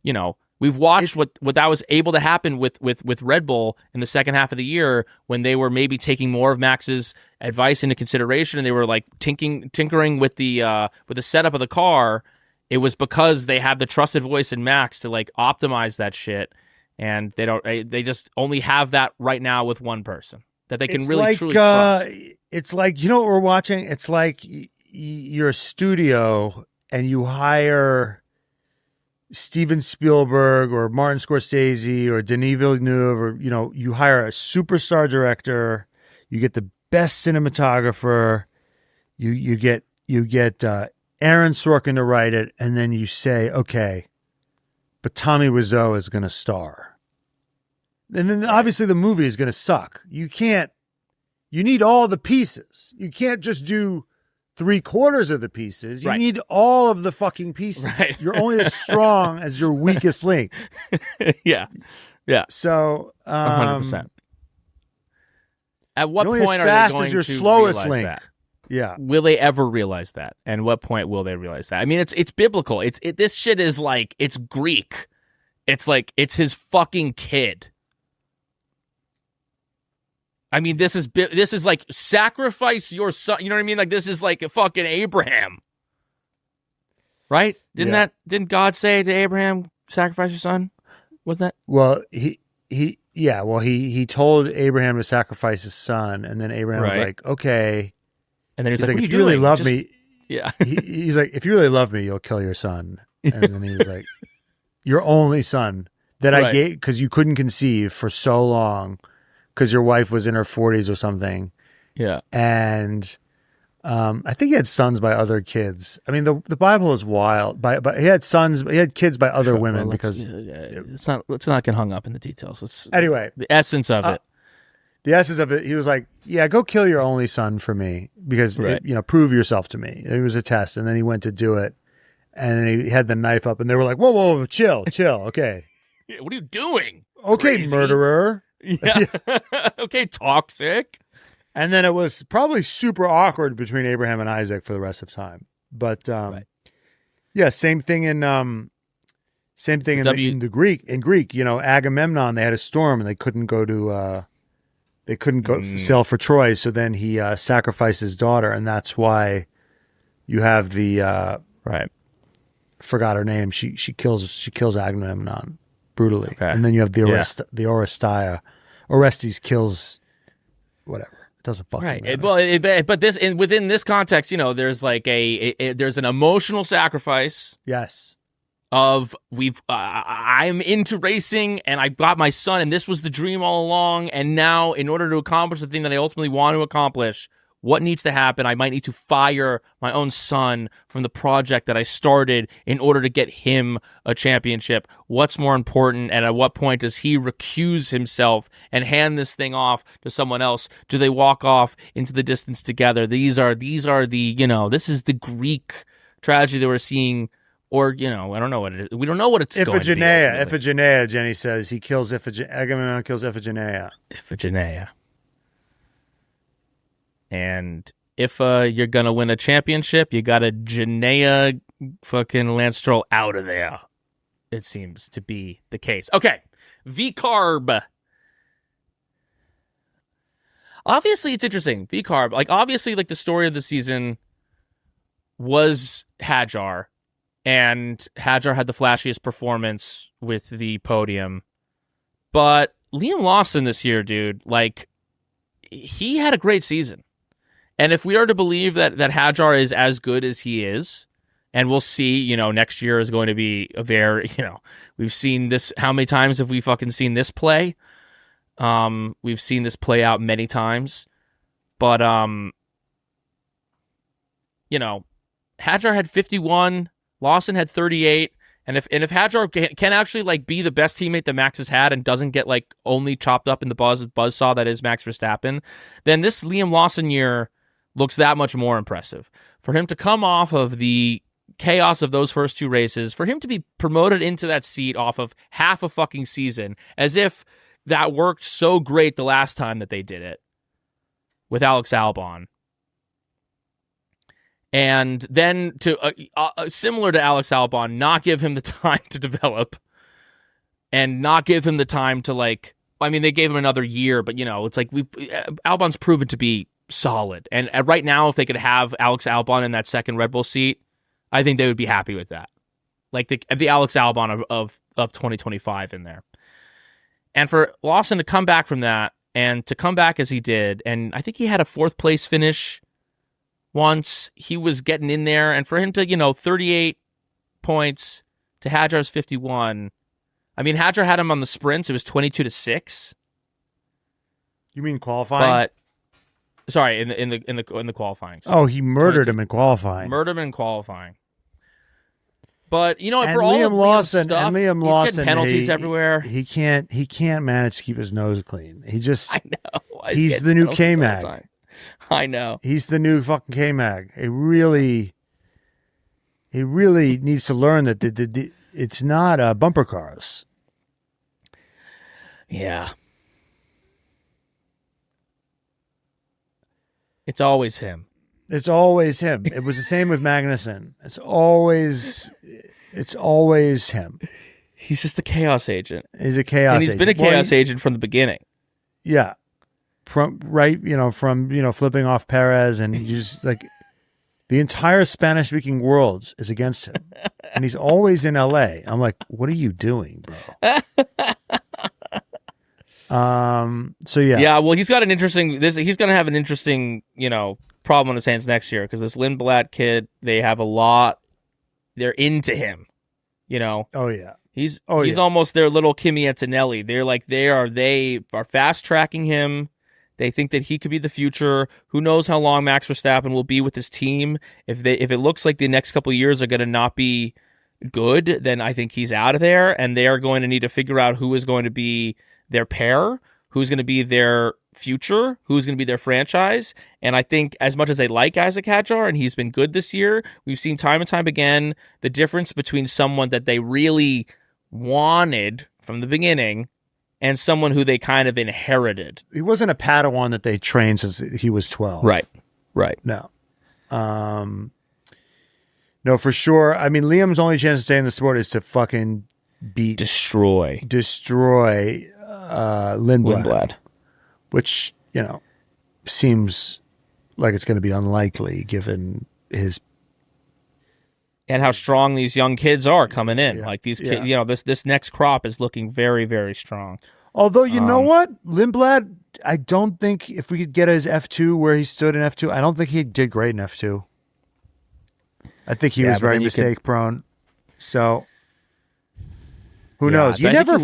you know, we've watched what that was able to happen with Red Bull in the second half of the year when they were maybe taking more of Max's advice into consideration, and they were, like, tinkering with the setup of the car. It was because they had the trusted voice in Max to, like, optimize that shit, and they just only have that right now with one person that they can truly trust. It's like, you know what we're watching? It's like you're a studio and you hire Steven Spielberg or Martin Scorsese or Denis Villeneuve, or, you know, you hire a superstar director, you get the best cinematographer, you get Aaron Sorkin to write it, and then you say, okay, but Tommy Wiseau is going to star. And then obviously the movie is going to suck. You need all the pieces. You can't just do 3/4 of the pieces. You need all of the fucking pieces. Right. You're only as strong as your weakest link. Yeah. So 100%. At what point are they going your to slowest realize link. that? Yeah. Will they ever realize that? And what point will they realize that? I mean, it's biblical. This shit is like, it's Greek. It's like, it's his fucking kid. I mean, this is like, sacrifice your son. You know what I mean? Like, this is like a fucking Abraham. Right? Didn't God say to Abraham, sacrifice your son? Wasn't that? Well, he told Abraham to sacrifice his son, and then Abraham was like, okay. And then he's like, if you really love me, yeah. he's like, if you really love me, you'll kill your son. And then he was like, your only son that I gave, because you couldn't conceive for so long, because your wife was in her 40s or something. Yeah. And I think he had sons by other kids. I mean, the Bible is wild. But he had kids by other women because let's not get hung up in the details. Anyway, the essence of it. The essence of it, he was like, yeah, go kill your only son for me because, prove yourself to me. It was a test. And then he went to do it. And then he had the knife up and they were like, whoa, chill. Okay. Yeah, what are you doing? Okay, Crazy. Murderer. Yeah. Okay, toxic. And then it was probably super awkward between Abraham and Isaac for the rest of time. But yeah, same thing in in the Greek. In Greek, Agamemnon, they had a storm and they couldn't go to sail for Troy. So then he sacrificed his daughter, and that's why you have the forgot her name. She kills Agamemnon brutally, and then you have the Oresteia. Orestes kills whatever. It doesn't fucking matter. Well, but within this context, there's like there's an emotional sacrifice. Yes. Of I'm into racing and I got my son and this was the dream all along, and now in order to accomplish the thing that I ultimately want to accomplish, what needs to happen? I might need to fire my own son from the project that I started in order to get him a championship. What's more important, and at what point does he recuse himself and hand this thing off to someone else? Do they walk off into the distance together? These are the this is the Greek tragedy that we're seeing. Or, I don't know what it is. We don't know what it's going to be. Iphigenia, Jenny says. Agamemnon kills Iphigenia. Iphigenia. And if you're going to win a championship, you got to Genea fucking Lance Stroll out of there. It seems to be the case. Okay. V-Carb. Obviously, it's interesting. V-Carb. Like, obviously, like, the story of the season was Hadjar. And Hadjar had the flashiest performance with the podium. But Liam Lawson this year, dude, like, he had a great season. And if we are to believe that Hadjar is as good as he is, and we'll see, next year is going to be a very, we've seen this, how many times have we fucking seen this play? We've seen this play out many times. But, Hadjar had 51, Lawson had 38, and if Hadjar can actually like be the best teammate that Max has had and doesn't get like only chopped up in the buzzsaw that is Max Verstappen, then this Liam Lawson year looks that much more impressive. For him to come off of the chaos of those first 2 races, for him to be promoted into that seat off of half a fucking season, as if that worked so great the last time that they did it with Alex Albon. And then to, similar to Alex Albon, not give him the time to develop and not give him the time to, like, I mean, they gave him another year, but, you know, it's like Albon's proven to be solid. And right now, if they could have Alex Albon in that second Red Bull seat, I think they would be happy with that. Like the Alex Albon of 2025 in there. And for Lawson to come back from that and to come back as he did, and I think he had a 4th place finish once. He was getting in there, and for him to, you know, 38 points to Hadjar's 51. I mean, Hadjar had him on the sprints. It was 22-6. You mean qualifying? But sorry, in the qualifying. Oh, he murdered him in qualifying. Murdered him in qualifying. But you know, and for all Liam of Lawson, stuff, and Liam he's Lawson, getting penalties everywhere. He can't manage to keep his nose clean. He just, I know. He's the new K-Mag. I know. He's the new fucking K-Mag. He really needs to learn that it's not bumper cars. Yeah. It's always him. It's always him. It was the same with Magnussen. It's always him. He's just a chaos agent. He's a chaos agent. And he's been a chaos agent from the beginning. Yeah. From flipping off Perez, and you just like the entire Spanish speaking world is against him. And he's always in LA. I'm like, what are you doing, bro? So yeah. Yeah, well, he's got an interesting he's going to have an interesting, you know, problem on his hands next year, because this Lindblad kid, they have a lot, they're into him, you know. Oh yeah. He's almost their little Kimi Antonelli. They are fast tracking him. They think that he could be the future. Who knows how long Max Verstappen will be with his team? If it looks like the next couple of years are going to not be good, then I think he's out of there, and they are going to need to figure out who is going to be their pair, who's going to be their future, who's going to be their franchise. And I think as much as they like Isaac Hadjar, and he's been good this year, we've seen time and time again the difference between someone that they really wanted from the beginning and someone who they kind of inherited. He wasn't a Padawan that they trained since he was 12. Right. No. No, for sure. I mean, Liam's only chance to stay in the sport is to fucking destroy Lindblad. Which, you know, seems like it's going to be unlikely given his... And how strong these young kids are coming in. Yeah. Like these kids, you know, this next crop is looking very, very strong. Although, you know what? Lindblad, I don't think if we could get his F2 where he stood in F2, I don't think he did great in F2. I think he was very mistake prone. So, who knows? You never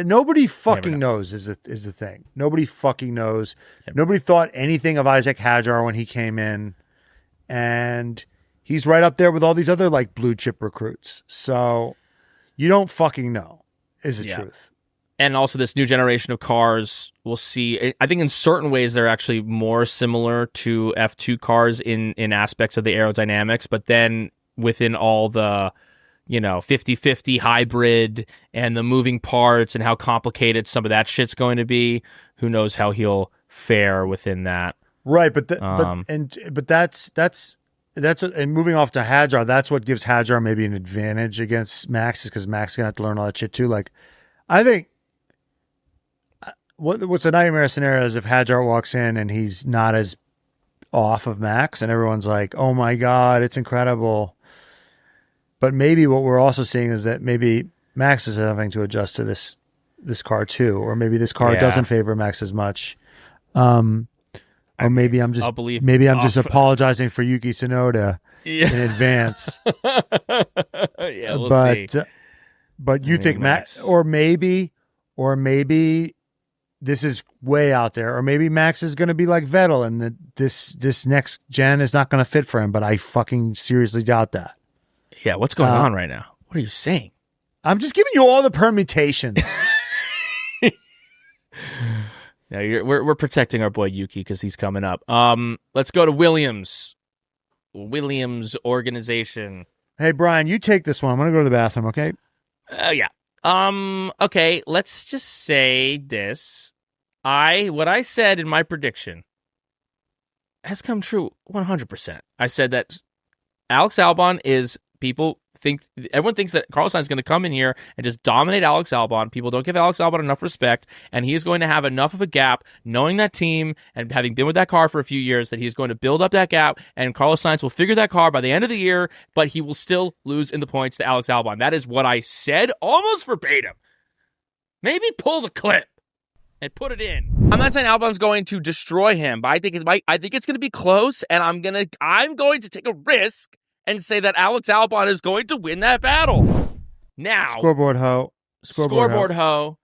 nobody fucking knows is the thing. Nobody fucking knows. Yep. Nobody thought anything of Isaac Hadjar when he came in. And he's right up there with all these other like blue chip recruits. So you don't fucking know is the truth. And also this new generation of cars, we'll see. I think in certain ways they're actually more similar to F2 cars in aspects of the aerodynamics, but then within all the, you know, 50-50 hybrid and the moving parts and how complicated some of that shit's going to be, who knows how he'll fare within that. Right, but that's and moving off to Hadjar, that's what gives Hadjar maybe an advantage against Max, is because Max is gonna have to learn all that shit too. Like, I think what's a nightmare scenario is if Hadjar walks in and he's not as off of Max, and everyone's like, "Oh my god, it's incredible." But maybe what we're also seeing is that maybe Max is having to adjust to this car too, or maybe this car doesn't favor Max as much. Or maybe I'm just apologizing for Yuki Tsunoda in advance. We'll see. But you think Max, or maybe this is way out there, or maybe Max is going to be like Vettel, and this next gen is not going to fit for him. But I fucking seriously doubt that. Yeah, what's going on right now? What are you saying? I'm just giving you all the permutations. Yeah, we're protecting our boy Yuki because he's coming up. Let's go to Williams organization. Hey, Brian, you take this one. I'm going to go to the bathroom, okay? Yeah. Okay, let's just say this. What I said in my prediction has come true 100%. I said that Alex Albon everyone thinks that Carlos Sainz is going to come in here and just dominate Alex Albon. People don't give Alex Albon enough respect, and he is going to have enough of a gap, knowing that team and having been with that car for a few years, that he's going to build up that gap, and Carlos Sainz will figure that car by the end of the year, but he will still lose in the points to Alex Albon. That is what I said, almost verbatim. Maybe pull the clip and put it in. I'm not saying Albon's going to destroy him, but I think it's going to be close, and I'm going to take a risk and say that Alex Albon is going to win that battle. Now, scoreboard ho.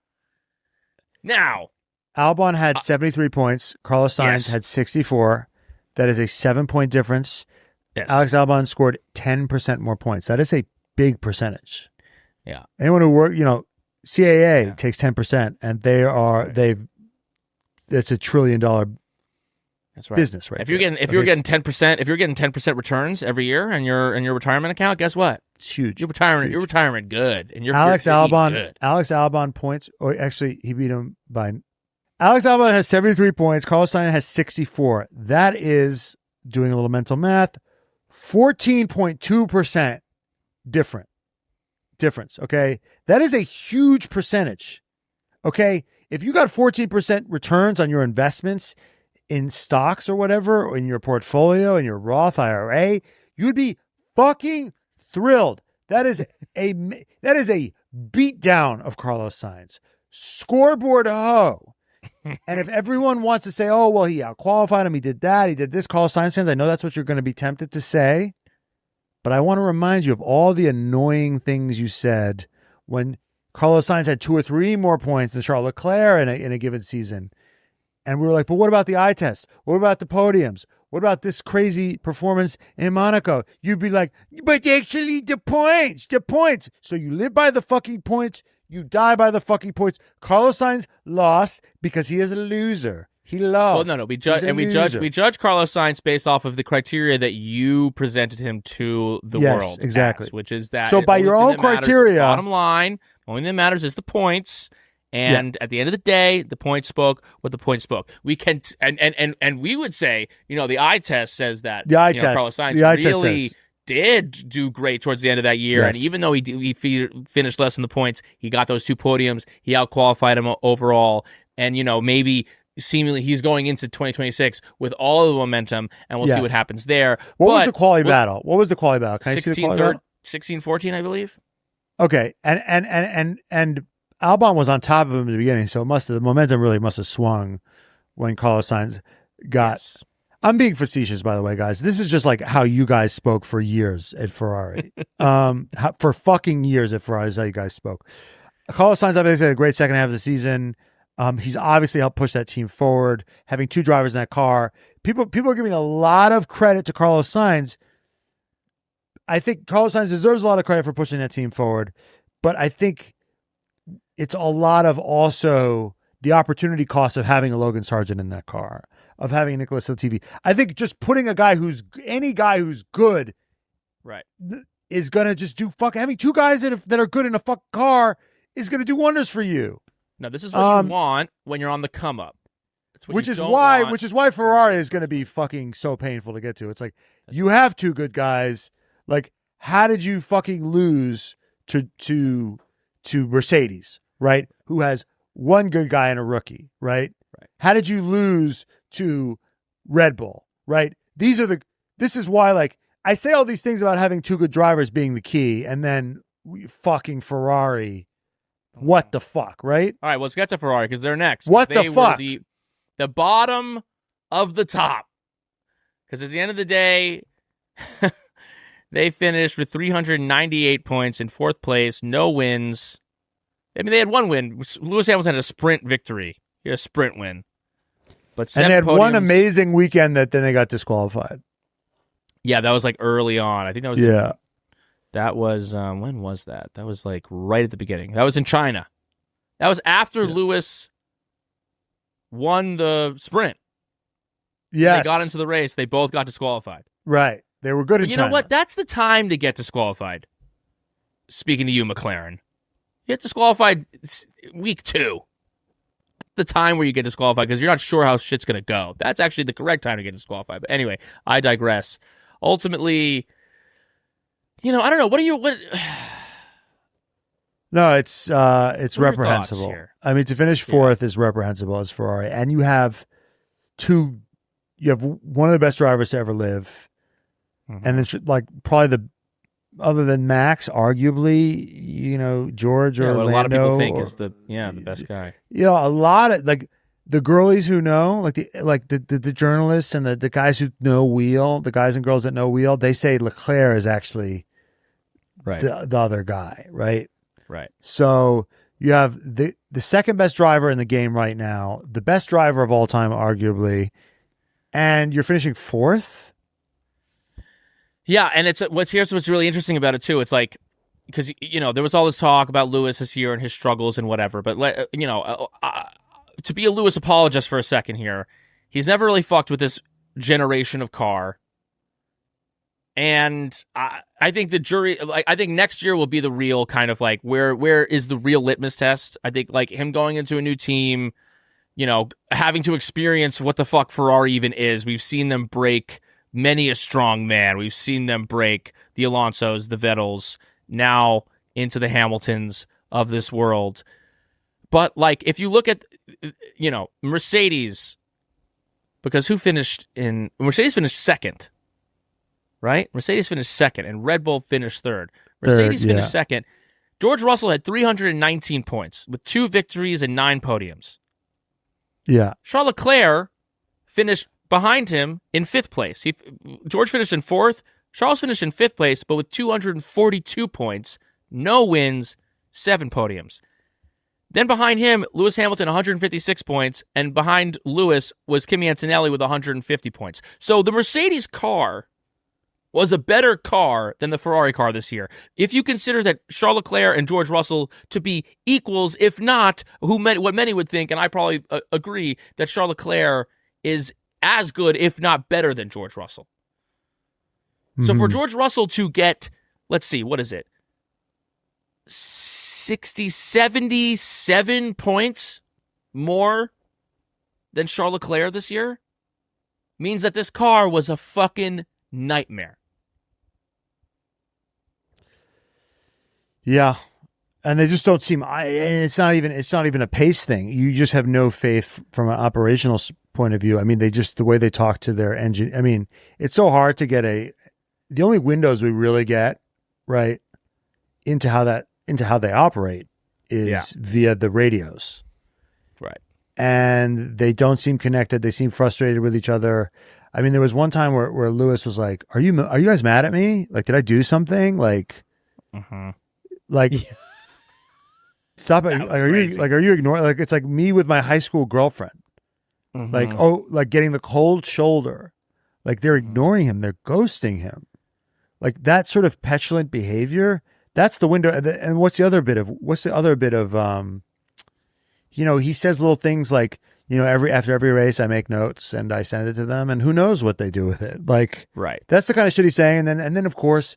Now, Albon had 73 points. Carlos Sainz had 64. That is a 7-point difference. Yes. Alex Albon scored 10% more points. That is a big percentage. Yeah. Anyone who CAA takes 10%, and it's $1 trillion. That's right. Business, right? If you're getting 10% returns every year in your retirement account, guess what? It's huge. You're retiring good, and Alex Albon. Good. Alex Albon points. Or actually, he beat him by. Alex Albon has 73 points. Carlos Sainz has 64. That is, doing a little mental math, 14.2% difference. Okay, that is a huge percentage. Okay, if you got 14% returns on your investments in stocks or whatever, or in your portfolio, in your Roth IRA, you'd be fucking thrilled. That is a beatdown of Carlos Sainz. Scoreboard ho. And if everyone wants to say, oh, well, he outqualified him, he did that, he did this, Carlos Sainz fans, I know that's what you're going to be tempted to say, but I want to remind you of all the annoying things you said when Carlos Sainz had 2 or 3 more points than Charles Leclerc in a given season. And we were like, but what about the eye test? What about the podiums? What about this crazy performance in Monaco? You'd be like, but actually the points. So you live by the fucking points. You die by the fucking points. Carlos Sainz lost because he is a loser. He lost. Well, no. We judge Carlos Sainz based off of the criteria that you presented him to the world. Exactly. Which is that. So by your own criteria, bottom line, the only thing that matters is the points. And at the end of the day, the points spoke what the points spoke. We can and we would say, the eye test says that Carlos Sainz really did do great towards the end of that year. Yes. And even though he finished less in the points, he got those 2 podiums. He outqualified him overall. And maybe seemingly he's going into 2026 with all of the momentum, and we'll see what happens there. What was the quality battle? Can I see the quality battle? 16-14, I believe. Okay, and Albon was on top of him in the beginning, so the momentum really must have swung when Carlos Sainz got. Yes. I'm being facetious, by the way, guys. This is just like how you guys spoke for years at Ferrari. For fucking years at Ferrari is how you guys spoke. Carlos Sainz obviously had a great second half of the season. He's obviously helped push that team forward, having 2 drivers in that car. People are giving a lot of credit to Carlos Sainz. I think Carlos Sainz deserves a lot of credit for pushing that team forward, but I think it's a lot of also the opportunity cost of having a Logan Sargent in that car, of having Nicholas Latifi. I think just putting any guy who's good, right, is gonna just do having 2 guys that are good in a car is gonna do wonders for you. No, this is what you want when you're on the come up. Which is why Ferrari is gonna be fucking so painful to get to. It's like you have 2 good guys. Like, how did you fucking lose to Mercedes? Right? Who has 1 good guy and a rookie, right? How did you lose to Red Bull, right? This is why, like, I say all these things about having 2 good drivers being the key, and then fucking Ferrari, what the fuck, right? All right, well, let's get to Ferrari because they're next. What the fuck? The bottom of the top. Because at the end of the day, they finished with 398 points in 4th place, no wins. I mean, they had 1 win. Lewis Hamilton had a sprint victory. He had a sprint win. But and they had podiums. 1 amazing weekend that then they got disqualified. Yeah, that was like early on. I think that was... Yeah. That was... when was that? That was like right at the beginning. That was in China. That was after Lewis won the sprint. Yes. They got into the race. They both got disqualified. Right. They were good in You China. know what? That's the time to get disqualified. Speaking to you, McLaren. You get disqualified week 2. The time where you get disqualified because you're not sure how shit's going to go. That's actually the correct time to get disqualified. But anyway, I digress. Ultimately, I don't know. What? No, it's reprehensible. I mean, to finish 4th is reprehensible as Ferrari. And you have one of the best drivers to ever live. Mm-hmm. And then probably other than Max, arguably, George or what Lando, a lot of people think is the best guy. A lot of the girlies who know, the journalists and the guys who know wheel, the guys and girls that know wheel, they say Leclerc is actually the other guy, right? Right. So you have the second best driver in the game right now, the best driver of all time, arguably, and you're finishing 4th. Yeah, and here's what's really interesting about it too. It's like, because there was all this talk about Lewis this year and his struggles and whatever, but to be a Lewis apologist for a second here, he's never really fucked with this generation of car. And I think the jury, I think next year will be the real kind of where is the real litmus test? I think him going into a new team, having to experience what the fuck Ferrari even is. We've seen them break many a strong man. We've seen them break the Alonsos, the Vettels, now into the Hamiltons of this world. But if you look at, Mercedes, because Mercedes finished 2nd. Right? Mercedes finished 2nd, and Red Bull finished 3rd. Mercedes finished 2nd. George Russell had 319 points with 2 victories and 9 podiums. Yeah. Charles Leclerc finished behind him in 5th place. George finished in 4th. Charles finished in 5th place, but with 242 points, no wins, 7 podiums. Then behind him, Lewis Hamilton, 156 points, and behind Lewis was Kimi Antonelli with 150 points. So the Mercedes car was a better car than the Ferrari car this year. If you consider that Charles Leclerc and George Russell to be equals, if not, what many would think, and I probably agree, that Charles Leclerc is as good, if not better, than George Russell. So for George Russell to get, let's see, what is it? 77 points more than Charles Leclerc this year means that this car was a fucking nightmare. Yeah. And they just don't seem, it's not even a pace thing. You just have no faith from an operational point of view. I mean, the way they talk to their engine. I mean, it's so hard to get the only windows we really get right into how they operate is via the radios. Right. And they don't seem connected. They seem frustrated with each other. I mean, there was one time where Lewis was like, are you guys mad at me? Did I do something? Stop it. Are you ignoring, it's like me with my high school girlfriend. Getting the cold shoulder. They're ignoring him. They're ghosting him. That sort of petulant behavior, that's the window. And what's the other bit of, he says little things after every race I make notes and I send it to them, and who knows what they do with it. Right. That's the kind of shit he's saying. And then of course,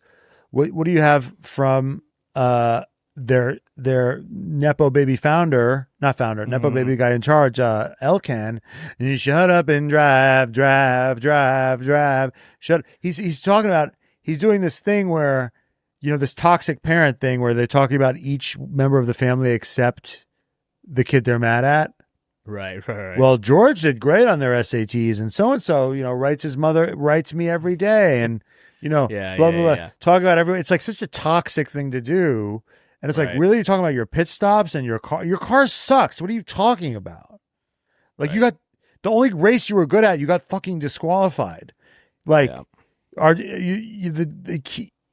what do you have from their Nepo baby Nepo baby guy in charge, Elkan, and you shut up and drive. Shut. He's talking about, he's doing this thing where, this toxic parent thing where they're talking about each member of the family except the kid they're mad at. Right. Well, George did great on their SATs, and so writes me every day, and blah blah blah. Talk about everyone. It's such a toxic thing to do, and it's really, you're talking about your pit stops and your car. Your car sucks. What are you talking about? You got the only race you were good at, you got fucking disqualified.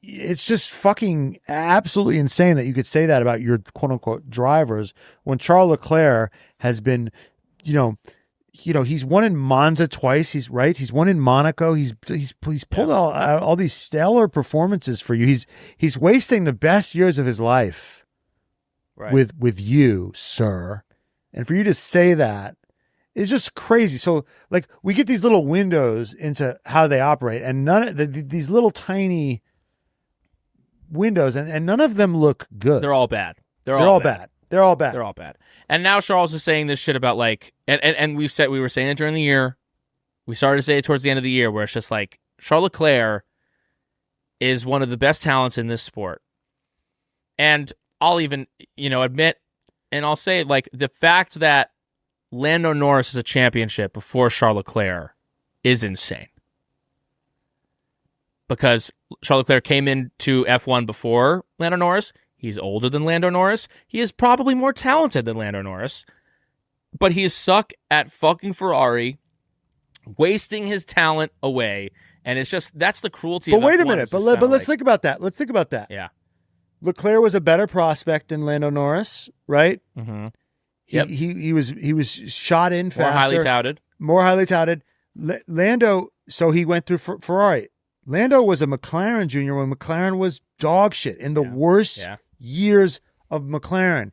It's just fucking absolutely insane that you could say that about your quote unquote drivers when Charles Leclerc has been, he's won in Monza twice. He's won in Monaco. He's pulled out all these stellar performances for you. He's wasting the best years of his life with you, sir. And for you to say that is just crazy. So like we get these little windows into how they operate, and none of these little tiny windows, and none of them look good. They're all bad. They're all bad. They're all bad. They're all bad. And now Charles is saying this shit about like, and we were saying it during the year. We started to say it towards the end of the year, where it's just like Charles Leclerc is one of the best talents in this sport. And I'll even, admit, and I'll say, like, the fact that Lando Norris is a championship before Charles Leclerc is insane. Because Charles Leclerc came into F1 before Lando Norris. He's older than Lando Norris. He is probably more talented than Lando Norris. But he is suck at fucking Ferrari, wasting his talent away. And it's just, that's the cruelty of F1. But wait a minute. But let's think about that. Let's think about that. Yeah. Leclerc was a better prospect than Lando Norris, right? Mm-hmm. Yep. He was shot in faster. More highly touted. Lando, so he went through Ferrari. Lando was a McLaren junior when McLaren was dog shit in the worst years of McLaren.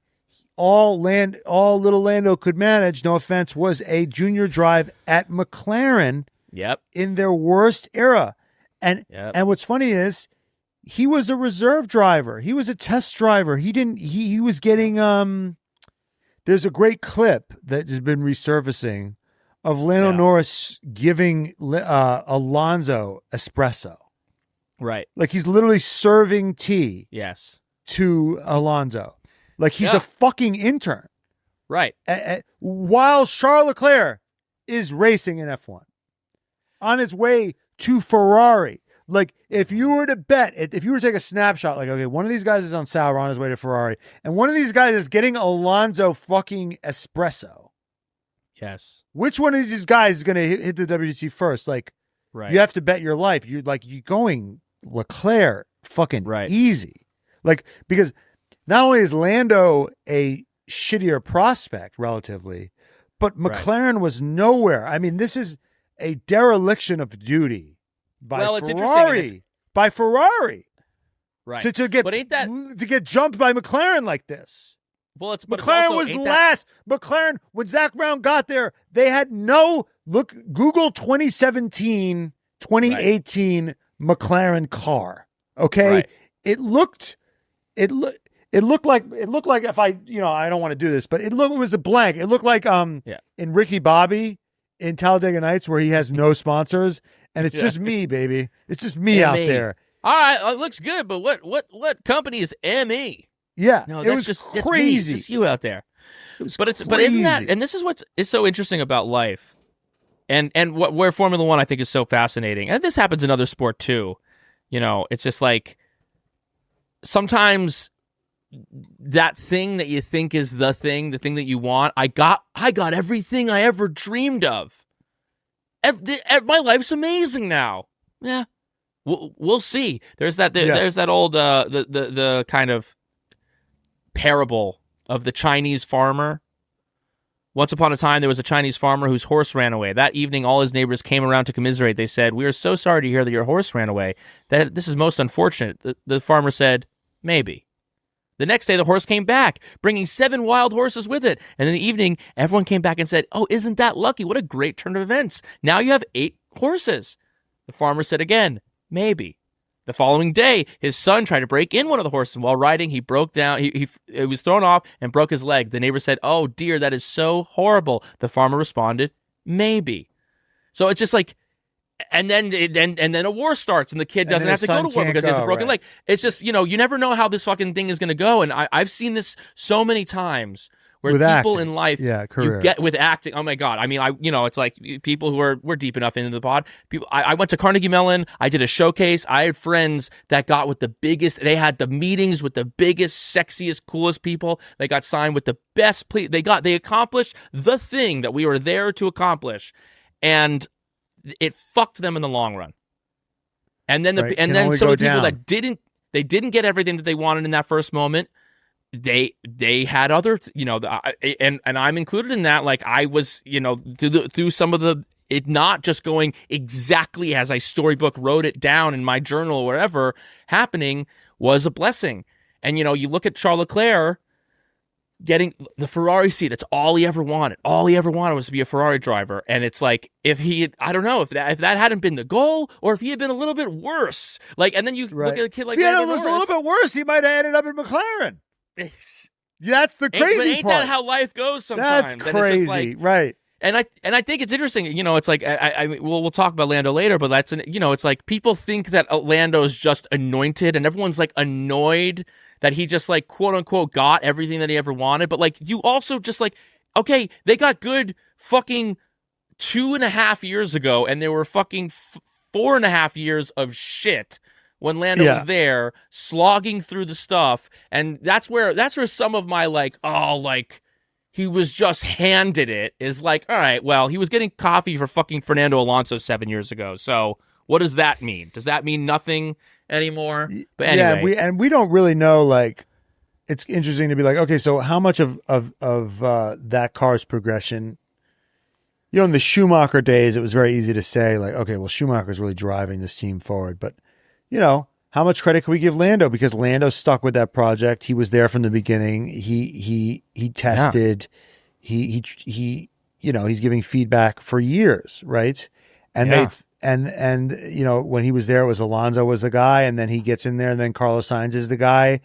All little Lando could manage, no offense, was a junior drive at McLaren. Yep. In their worst era. And what's funny is he was a reserve driver. He was a test driver. He was getting there's a great clip that has been resurfacing of Lando Norris giving Alonso espresso. Right. Like he's literally serving tea. Yes. To Alonso. Like he's a fucking intern. Right. While Charles Leclerc is racing in F1 on his way to Ferrari. Like if you were to bet, if you were to take a snapshot, like, okay, one of these guys is on Sauber on his way to Ferrari, and one of these guys is getting Alonso fucking espresso. Yes. Which one of these guys is going to hit the WDC first? Like, you have to bet your life. You're going Leclerc fucking easy. Like, because not only is Lando a shittier prospect relatively, but McLaren was nowhere. I mean, this is a dereliction of duty by Ferrari. By Ferrari. Right. To get jumped by McLaren like this. Well, McLaren was last. McLaren, when Zach Brown got there, they had Google 2017, 2018 McLaren car. Okay. Right. It looked like if I don't want to do this, but it was a blank. It looked like in Ricky Bobby in Talladega Nights where he has no sponsors and it's just me, baby. It's just me out there. All right, it looks good, but what company is ME? Yeah, no, it was crazy. It's just you out there. But isn't that? And this is what's so interesting about life, and where Formula One I think is so fascinating, and this happens in other sport too. It's just like sometimes that thing that you think is the thing that you want. I got everything I ever dreamed of. My life's amazing now. Yeah, we'll see. There's that old the kind of parable of the Chinese farmer. Once upon a time, there was a Chinese farmer whose horse ran away. That evening, all his neighbors came around to commiserate. They said, "We are so sorry to hear that your horse ran away. This is most unfortunate." The farmer said, "Maybe." The next day, the horse came back, bringing 7 wild horses with it. And in the evening, everyone came back and said, "Oh, isn't that lucky? What a great turn of events. Now you have 8 horses." The farmer said again, "Maybe." The following day, his son tried to break in one of the horses. While riding, he broke down. He was thrown off and broke his leg. The neighbor said, "Oh, dear, that is so horrible." The farmer responded, "Maybe." So it's just like, and then a war starts, and the kid doesn't have to go to war because he has a broken leg. It's just, you never know how this fucking thing is going to go. And I've seen this so many times where with people acting in life, you get with acting. Oh my God. I mean, it's like people who we're deep enough into the pod. People, I went to Carnegie Mellon. I did a showcase. I had friends that got with the biggest, they had the meetings with the biggest, sexiest, coolest people. They got signed with the best, they accomplished the thing that we were there to accomplish. And it fucked them in the long run. And then some of the people that didn't get everything that they wanted in that first moment, they had other, and I'm included in that. Like I was, through some of it not just going exactly as I storybook wrote it down in my journal or whatever happening was a blessing. And, you look at Charles Leclerc, getting the Ferrari seat. That's all he ever wanted. All he ever wanted was to be a Ferrari driver. And it's like, if he had, I don't know if that hadn't been the goal, or if he had been a little bit worse. Like, and then you look at a kid like if he Lando was Norris, a little bit worse, he might have ended up in McLaren. That's the crazy part. Ain't that how life goes sometimes? That's crazy, like, right? And I think it's interesting. You know, it's like we'll talk about Lando later, but it's like people think that Lando's just anointed, and everyone's like annoyed that he just like quote unquote got everything that he ever wanted. But like, you also just like, okay, they got good fucking 2.5 years ago, and they were fucking 4.5 years of shit when Lando was there slogging through the stuff. And that's where some of my like, oh, like, he was just handed it is like, all right, well, he was getting coffee for fucking Fernando Alonso 7 years ago. So what does that mean? Does that mean nothing anymore? But anyway. Yeah, we don't really know, like, it's interesting to be like, okay, so how much of that car's progression, you know, in the Schumacher days, it was very easy to say like, okay, well, Schumacher's really driving this team forward. But, you know, how much credit can we give Lando? Because Lando stuck with that project. He was there from the beginning. He tested. Yeah. He you know, he's giving feedback for years, right? And and you know, when he was there, it was Alonso was the guy, and then he gets in there, and then Carlos Sainz is the guy,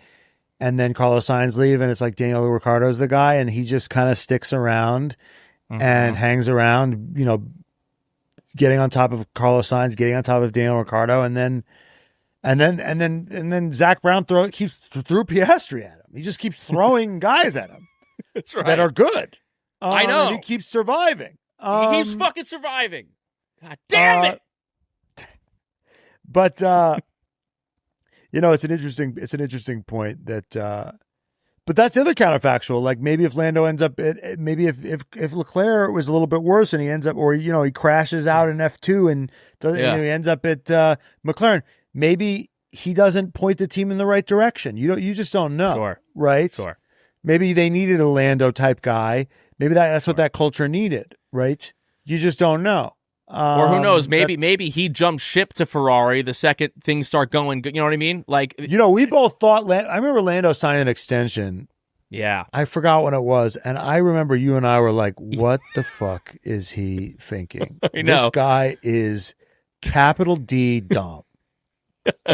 and then Carlos Sainz leave, and it's like Daniel Ricciardo's the guy, and he just kind of sticks around and hangs around, you know, getting on top of Carlos Sainz, getting on top of Daniel Ricciardo, and then Zach Brown threw Piastri at him. He just keeps throwing guys at him. That's right. That are good. I know. And he keeps surviving. He keeps fucking surviving. God damn it. But you know, it's an interesting point that but that's the other counterfactual. Like, maybe if Lando ends up maybe if Leclerc was a little bit worse and he ends up, or, you know, he crashes out in F2 and he ends up at McLaren, maybe he doesn't point the team in the right direction. You just don't know. Right? Sure. Maybe they needed a Lando type guy. Maybe that's what that culture needed, right? You just don't know. Or who knows? Maybe he jumped ship to Ferrari the second things start going good. You know what I mean? Like, you know, we both thought. I remember Lando signed an extension. Yeah, I forgot when it was, and I remember you and I were like, "What the fuck is he thinking? I know. This guy is capital D dumb."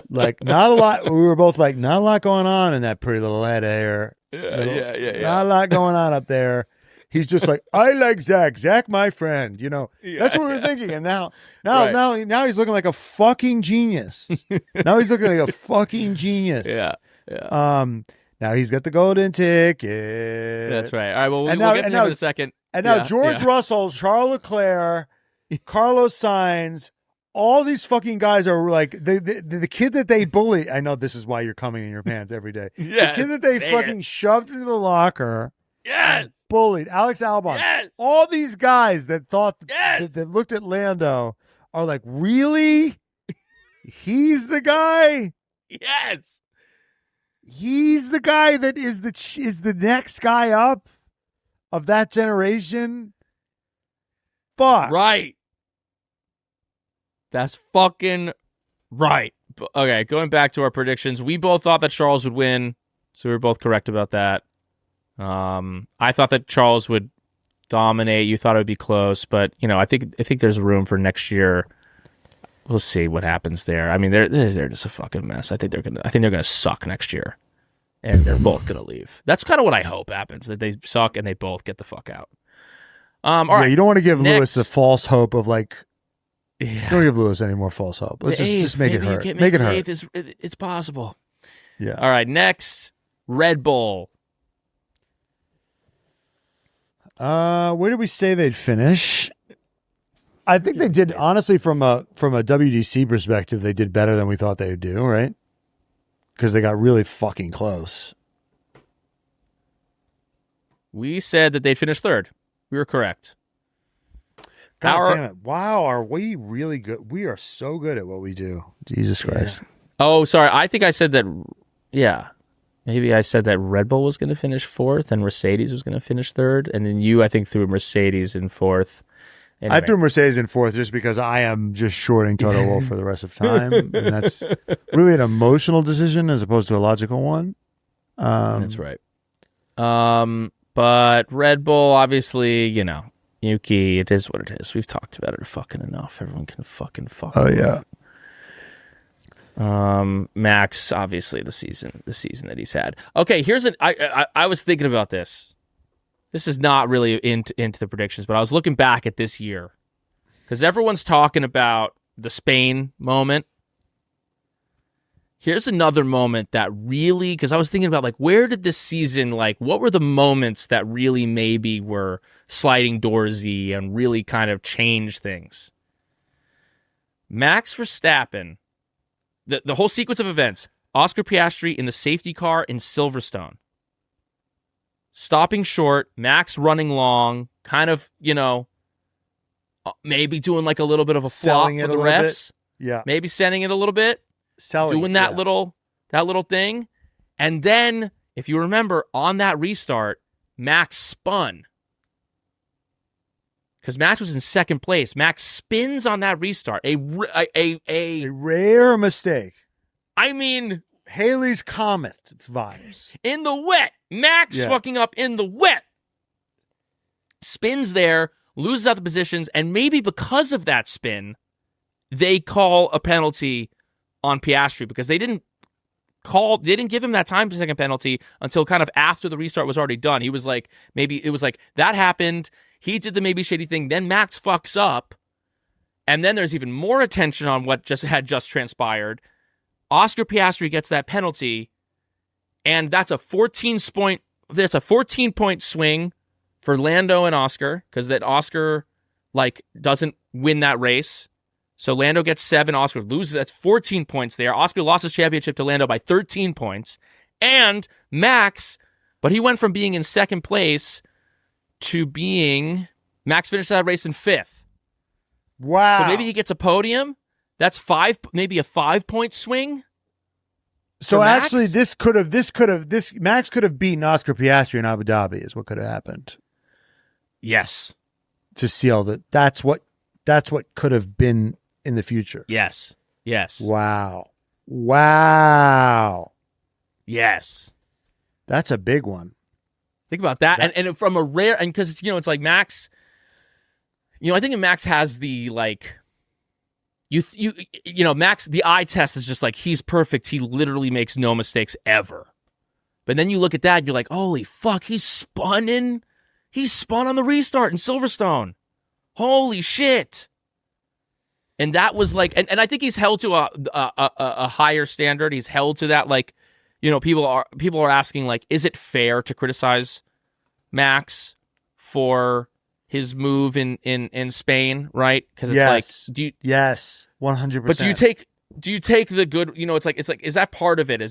Like, not a lot. We were both like, not a lot going on in that pretty little head air. Yeah. Not a lot going on up there. He's just like, I like Zach, my friend. You know, that's what we were thinking. And now he's looking like a fucking genius. Now he's looking like a fucking genius. Yeah. Now he's got the golden ticket. That's right. All right. Well, we'll get to him in a second. And now George Russell, Charles Leclerc, Carlos Sainz, all these fucking guys are like the kid that they bully. I know this is why you're coming in your pants every day. The kid that they fucking shoved into the locker. Yes. Bullied. Alex Albon. Yes. All these guys that thought that looked at Lando are like, really? He's the guy? Yes. He's the guy that is the next guy up of that generation? Fuck. Right. That's fucking right. Okay, going back to our predictions, we both thought that Charles would win, so we were both correct about that. I thought that Charles would dominate. You thought it would be close, but you know, I think there's room for next year. We'll see what happens there. I mean, they're just a fucking mess. I think they're gonna suck next year, and they're both gonna leave. That's kind of what I hope happens, that they suck and they both get the fuck out. All right. You don't want to give Lewis the false hope of like. Yeah. Don't give Lewis any more false hope. Let's just make it hurt. Make it hurt. It's possible. Yeah. All right. Next, Red Bull. Where did we say they'd finish? I think they did, honestly, from a WDC perspective, they did better than we thought they would do, right? Because they got really fucking close. We said that they'd finish third. We were correct. God damn it. Wow, are we really good? We are so good at what we do. Jesus Christ. Yeah. Oh, sorry. I think I said that, yeah. Maybe I said that Red Bull was going to finish fourth and Mercedes was going to finish third. And then you, I think, threw Mercedes in fourth. Anyway. I threw Mercedes in fourth just because I am just shorting Toto Wolff for the rest of time. And that's really an emotional decision as opposed to a logical one. That's right. But Red Bull, obviously, Yuki, it is what it is. We've talked about it fucking enough. Everyone can fucking fuck. Oh yeah. Max, obviously, the season that he's had. Okay, I was thinking about this. This is not really into the predictions, but I was looking back at this year because everyone's talking about the Spain moment. Here's another moment that really, because I was thinking about like, where did this season, like, what were the moments that really maybe were sliding doorsy and really kind of changed things? Max Verstappen, the whole sequence of events, Oscar Piastri in the safety car in Silverstone, stopping short, Max running long, kind of, maybe doing like a little bit of a flop for the refs. Yeah. Maybe sending it a little bit. Doing that little thing. And then, if you remember, on that restart, Max spun. Because Max was in second place. Max spins on that restart. A rare mistake. I mean, Haley's Comet vibes. In the wet. Max fucking up in the wet. Spins there, loses out the positions, and maybe because of that spin, they call a penalty on Piastri because they didn't give him that time to second penalty until kind of after the restart was already done. He was like, maybe it was like that happened. He did the maybe shady thing. Then Max fucks up. And then there's even more attention on what had just transpired. Oscar Piastri gets that penalty. And that's a 14-point swing for Lando and Oscar because that Oscar doesn't win that race. So Lando gets 7, Oscar loses. That's 14 points there. Oscar lost his championship to Lando by 13 points. And Max, but he went from being in second place to Max finished that race in 5th. Wow. So maybe he gets a podium. That's maybe a 5-point swing. So actually Max could have beaten Oscar Piastri in Abu Dhabi is what could have happened. Yes. To seal that. That's what could have been in the future. Yes. Wow. Yes. That's a big one. Think about that. And from a rare, and because it's like Max, I think Max has the Max, the eye test is just like, he's perfect. He literally makes no mistakes ever. But then you look at that and you're like, holy fuck, he spun on the restart in Silverstone. Holy shit. And that was like, and I think he's held to a higher standard. He's held to that, people are asking, is it fair to criticize Max for his move in Spain, right? Because it's yes, 100%. But do you take the good? It's like is that part of it? Do you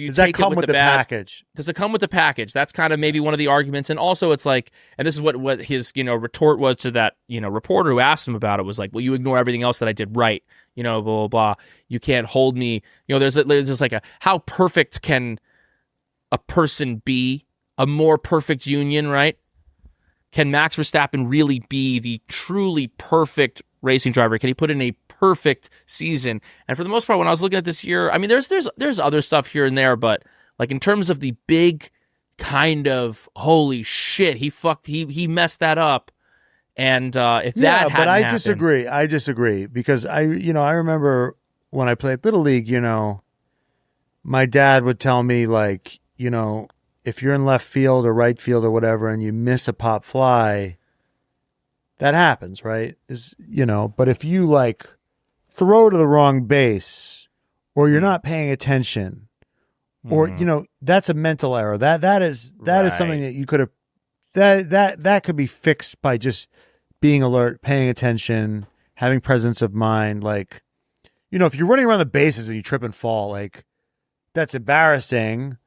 does take that come it with the bad package? Does it come with the package? That's kind of maybe one of the arguments. And also, it's like, and this is what his retort was to that reporter who asked him about it, was like, well, you ignore everything else that I did right, blah blah blah. You can't hold me. There's just like how perfect can a person be? A more perfect union, right? Can Max Verstappen really be the truly perfect racing driver? Can he put in a perfect season? And for the most part, when I was looking at this year, I mean, there's other stuff here and there, but in terms of the big kind of holy shit, he messed that up. And if that hadn't I happened, I disagree because I remember when I played Little League, my dad would tell me if you're in left field or right field or whatever and you miss a pop fly, that happens, right? But if you throw to the wrong base or you're not paying attention or, that's a mental error. That is something that you could have, that could be fixed by just being alert, paying attention, having presence of mind. If you're running around the bases and you trip and fall, that's embarrassing.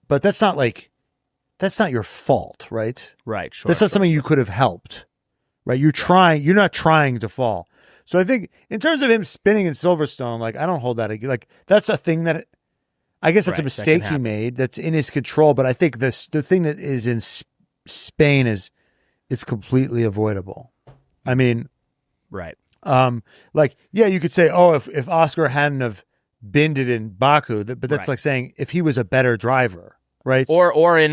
But that's not your fault, right? Right. Sure. That's not something you could have helped, right? You're not trying to fall. So I think in terms of him spinning in Silverstone, I don't hold that. That's a thing that I guess that's a mistake he made. That's in his control. But I think the thing that is in Spain it's completely avoidable. I mean, right. You could say, oh, if Oscar hadn't have binned it in Baku, but that's like saying if he was a better driver. right? Or in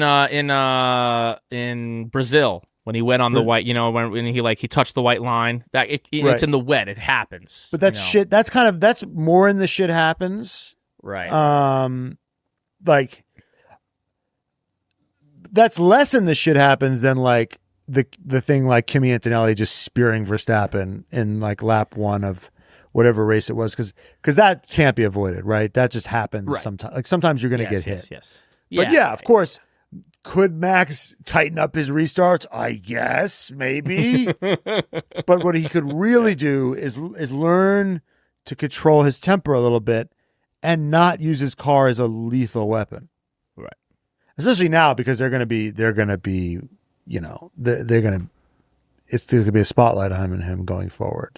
Brazil when he went on the white, when he touched the white line. That it's in the wet. It happens. But that's shit. That's more in the shit happens. Right. Like that's less in the shit happens than like the thing like Kimi Antonelli just spearing Verstappen in like lap 1 of whatever race it was, because that can't be avoided, right? That just happens sometimes. Like sometimes you're going to get hit. Yes. But yeah, of course. Could Max tighten up his restarts? I guess, maybe. But what he could really do is learn to control his temper a little bit and not use his car as a lethal weapon. Right. Especially now, because they're going to be, it's going to be a spotlight on him going forward.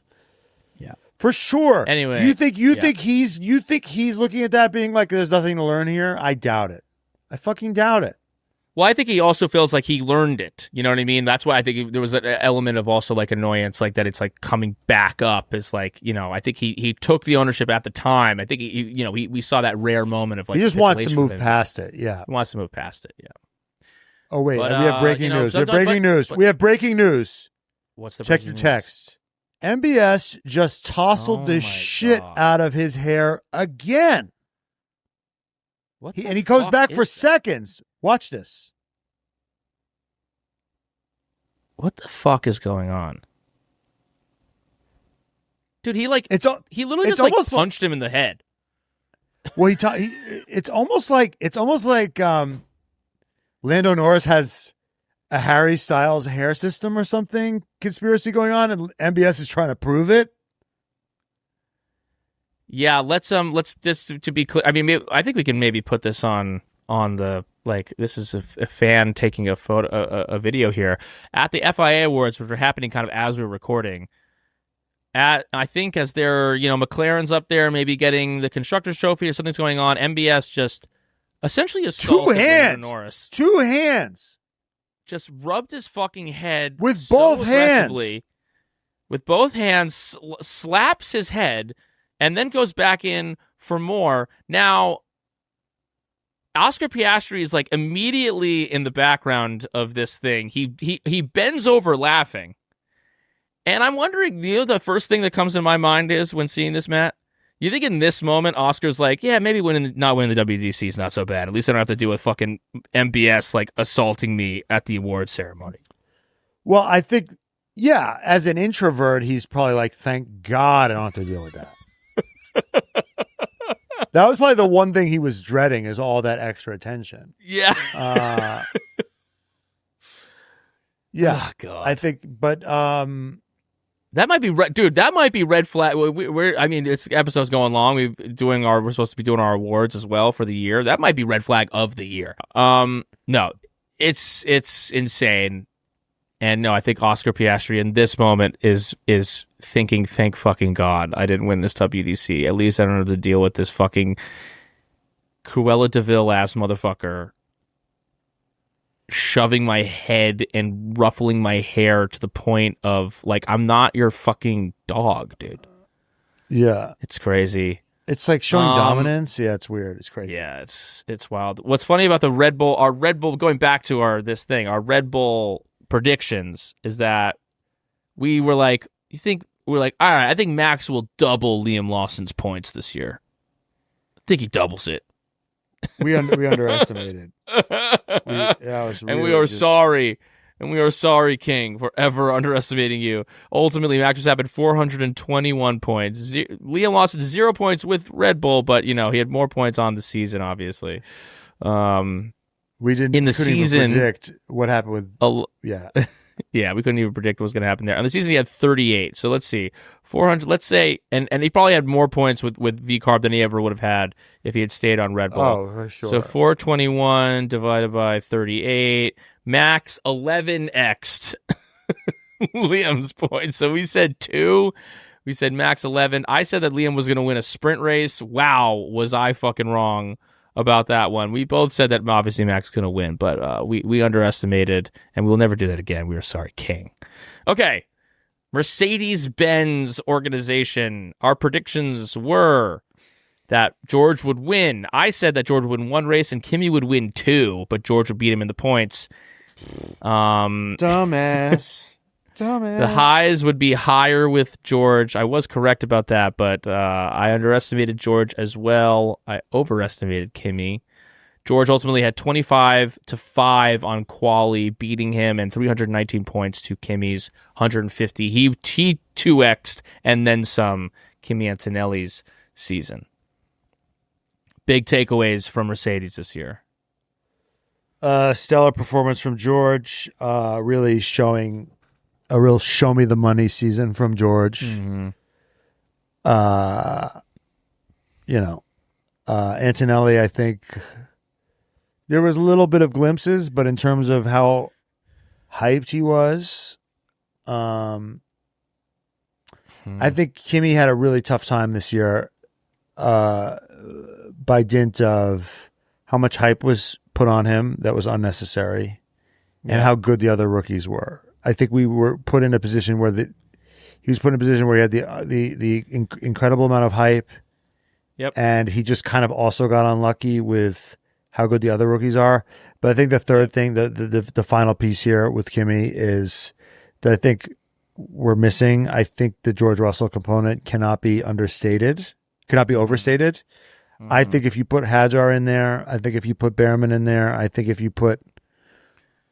Yeah. For sure. Anyway. You think he's looking at that being like, there's nothing to learn here? I doubt it. I fucking doubt it. Well, I think he also feels like he learned it. You know what I mean? That's why I think there was an element of also like annoyance, like that it's like coming back up. Is like, I think he took the ownership at the time. I think we saw that rare moment of like he just wants to move past it. Yeah, he wants to move past it. Yeah. Oh wait, we have breaking news. We have breaking news. We have breaking news. What's the check your text? MBS just tousled the shit out of his hair again. And he goes back for seconds. Watch this. What the fuck is going on? Dude, he literally just like punched him in the head. Well, it's almost like Lando Norris has a Harry Styles hair system or something conspiracy going on, and MBS is trying to prove it. Yeah, let's just to be clear. I mean, I think we can maybe put this on the, like, this is a fan taking a video here at the FIA Awards, which are happening kind of as we're recording. I think as they're, McLaren's up there, maybe getting the constructor's trophy or something's going on. MBS just essentially assaulted Lando Norris. 2 hands. Just rubbed his fucking head with both hands. With both hands, slaps his head, and then goes back in for more. Now, Oscar Piastri is like immediately in the background of this thing. He bends over laughing. And I'm wondering, the first thing that comes to my mind is when seeing this, Matt, you think in this moment, Oscar's like, yeah, maybe not winning the WDC is not so bad. At least I don't have to deal with fucking MBS like assaulting me at the award ceremony. Well, I think, yeah, as an introvert, he's probably like, thank God I don't have to deal with that. That was probably the one thing he was dreading, is all that extra attention. Yeah. Yeah. Oh, God. I think, but that might be that might be red flag. This episode's going long. We're supposed to be doing our awards as well for the year. That might be red flag of the year. No, it's insane. And no, I think Oscar Piastri in this moment is thinking, thank fucking God I didn't win this WDC. At least I don't have to deal with this fucking Cruella de Vil ass motherfucker shoving my head and ruffling my hair to the point of, like, I'm not your fucking dog, dude. Yeah. It's crazy. It's like showing dominance. Yeah, it's weird. It's crazy. Yeah, it's wild. What's funny about our Red Bull, going back to our Red Bull predictions, is that we were like, all right, I think Max will double Liam Lawson's points this year. I think he doubles it. We underestimated. We are sorry. And we are sorry, King, for ever underestimating you. Ultimately, Max Verstappen 421 points. Liam Lawson 0 points with Red Bull, but he had more points on the season, obviously. We didn't in the season predict what happened with yeah. Yeah, we couldn't even predict what was going to happen there. On the season, he had 38. So let's see, 400. Let's say, and he probably had more points with V-Carb than he ever would have had if he had stayed on Red Bull. Oh, for sure. So 421 divided by 38. Max 11x'd Liam's points. So we said 2. We said Max 11. I said that Liam was going to win a sprint race. Wow, was I fucking wrong about that one. We both said that obviously Max was going to win, but we underestimated, and we'll never do that again. We are sorry, King. Okay, Mercedes-Benz organization. Our predictions were that George would win. I said that George would win 1 race and Kimi would win 2, but George would beat him in the points. Dumbass. The highs would be higher with George. I was correct about that, but I underestimated George as well. I overestimated Kimi. George ultimately had 25-5 on quali, beating him, and 319 points to Kimi's 150. He 2x'd and then some Kimi Antonelli's season. Big takeaways from Mercedes this year. Stellar performance from George. Really showing a real show me the money season from George. Mm-hmm. Antonelli, I think there was a little bit of glimpses, but in terms of how hyped he was, I think Kimi had a really tough time this year by dint of how much hype was put on him that was unnecessary and how good the other rookies were. I think we were put in a position where he was put in a position where he had the incredible amount of hype. Yep. And he just kind of also got unlucky with how good the other rookies are. But I think the third thing, the final piece here with Kimi is that I think we're missing. I think the George Russell component cannot be overstated. Mm-hmm. I think if you put Hadjar in there, I think if you put Behrman in there, I think if you put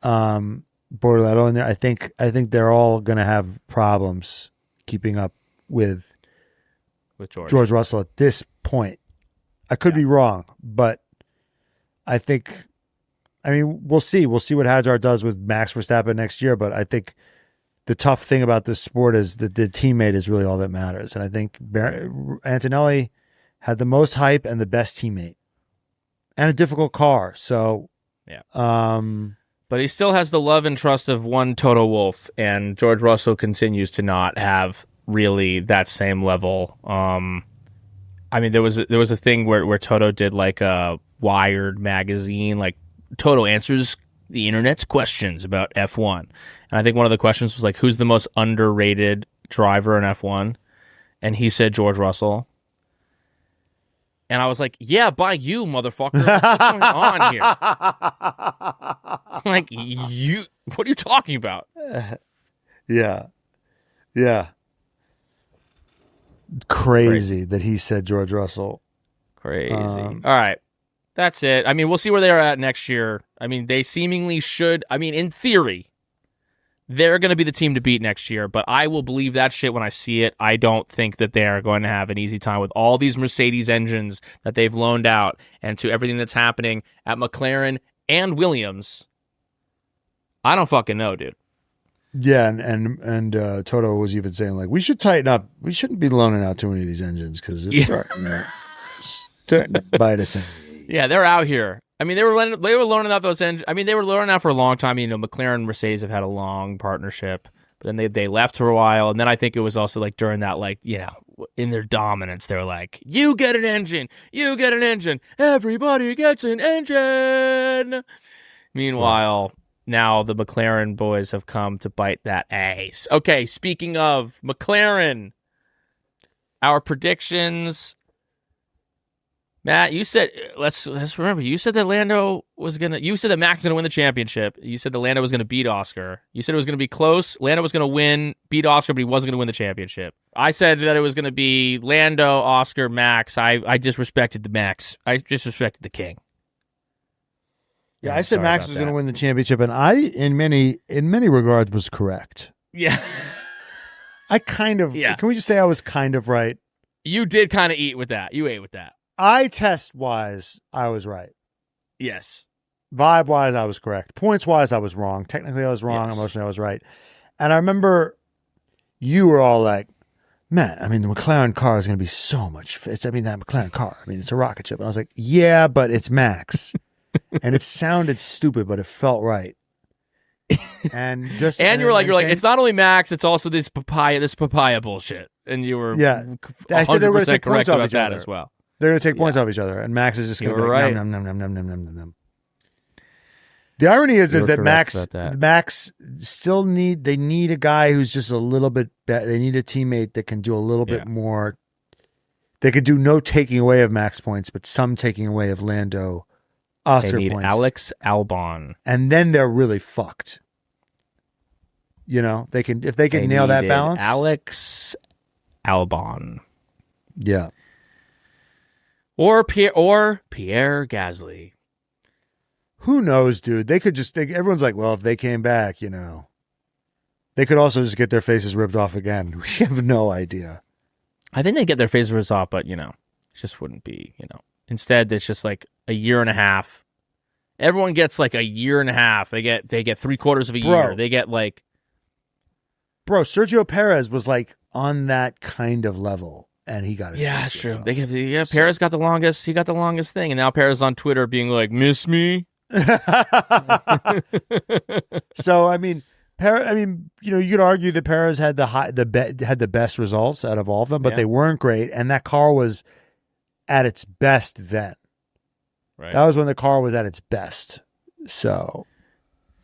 Bortoleto in there, I think they're all going to have problems keeping up with George Russell at this point. I could be wrong, but I think, we'll see. We'll see what Hadjar does with Max Verstappen next year, but I think the tough thing about this sport is that the teammate is really all that matters. And I think Antonelli had the most hype and the best teammate and a difficult car. So, but he still has the love and trust of one Toto Wolff, and George Russell continues to not have really that same level. There was a thing where Toto did like a Wired magazine, like Toto answers the internet's questions about F1, and I think one of the questions was like, who's the most underrated driver in F1, and he said George Russell. And I was like, yeah, by you, motherfucker. What's going on here? Like, what are you talking about? Yeah. Crazy that he said George Russell. Crazy. All right. That's it. We'll see where they're at next year. They seemingly should. In theory, they're going to be the team to beat next year, but I will believe that shit when I see it. I don't think that they are going to have an easy time with all these Mercedes engines that they've loaned out and to everything that's happening at McLaren and Williams. I don't fucking know, dude. Yeah, and Toto was even saying, like, we should tighten up. We shouldn't be loaning out too many of these engines because it's starting to bite us in. Yeah, they're out here. They were loaning out those engines. They were loaning out for a long time. McLaren and Mercedes have had a long partnership, but then they left for a while. And then I think it was also like during that, in their dominance, they were like, you get an engine, everybody gets an engine. Meanwhile, now the McLaren boys have come to bite that ace. Okay, speaking of McLaren, our predictions. Matt, you said let's remember. You said that Lando was gonna. You said that Max was gonna win the championship. You said that Lando was gonna beat Oscar. You said it was gonna be close. Lando was gonna beat Oscar, but he wasn't gonna win the championship. I said that it was gonna be Lando, Oscar, Max. I disrespected the Max. I disrespected the King. Yeah, I said Max was gonna win the championship, and I, in many regards, was correct. Yeah, I kind of. Yeah. Can we just say I was kind of right? You did kind of eat with that. You ate with that. Eye test wise, I was right. Yes. Vibe wise, I was correct. Points wise, I was wrong. Technically, I was wrong. Yes. Emotionally, I was right. And I remember you were all like, man, the McLaren car is going to be so much. That McLaren car, it's a rocket ship. And I was like, yeah, but it's Max. And it sounded stupid, but it felt right. And you're like, it's not only Max, it's also this papaya bullshit. And you were I said they were going to take correct points off about each that other as well. They're going to take points off each other, and Max is just going to be like, nom, nom, nom, nom, nom, nom, nom, nom. The irony is that Max still need a guy who's just a little bit better. They need a teammate that can do a little bit more, They could do no taking away of Max points, but some taking away of Lando Oscar they need points. Alex Albon. And then they're really fucked. You know, if they can nail that balance. Alex Albon. Yeah. Or Pierre Gasly. Who knows, dude? They could everyone's like, well, if they came back, they could also just get their faces ripped off again. We have no idea. I think they get their faces ripped off, but, it just wouldn't be, Instead, it's just like a year and a half. Everyone gets like a year and a half. They get 3/4 of a year. They get like... Bro, Sergio Perez was like on that kind of level, and he got his Yeah, that's true. Perez got the longest. He got the longest thing, and now Perez is on Twitter being like, "Miss me." So I mean, you could argue that Perez had the best results out of all of them, but they weren't great, and that car was at its best then. Right. That was when the car was at its best. So,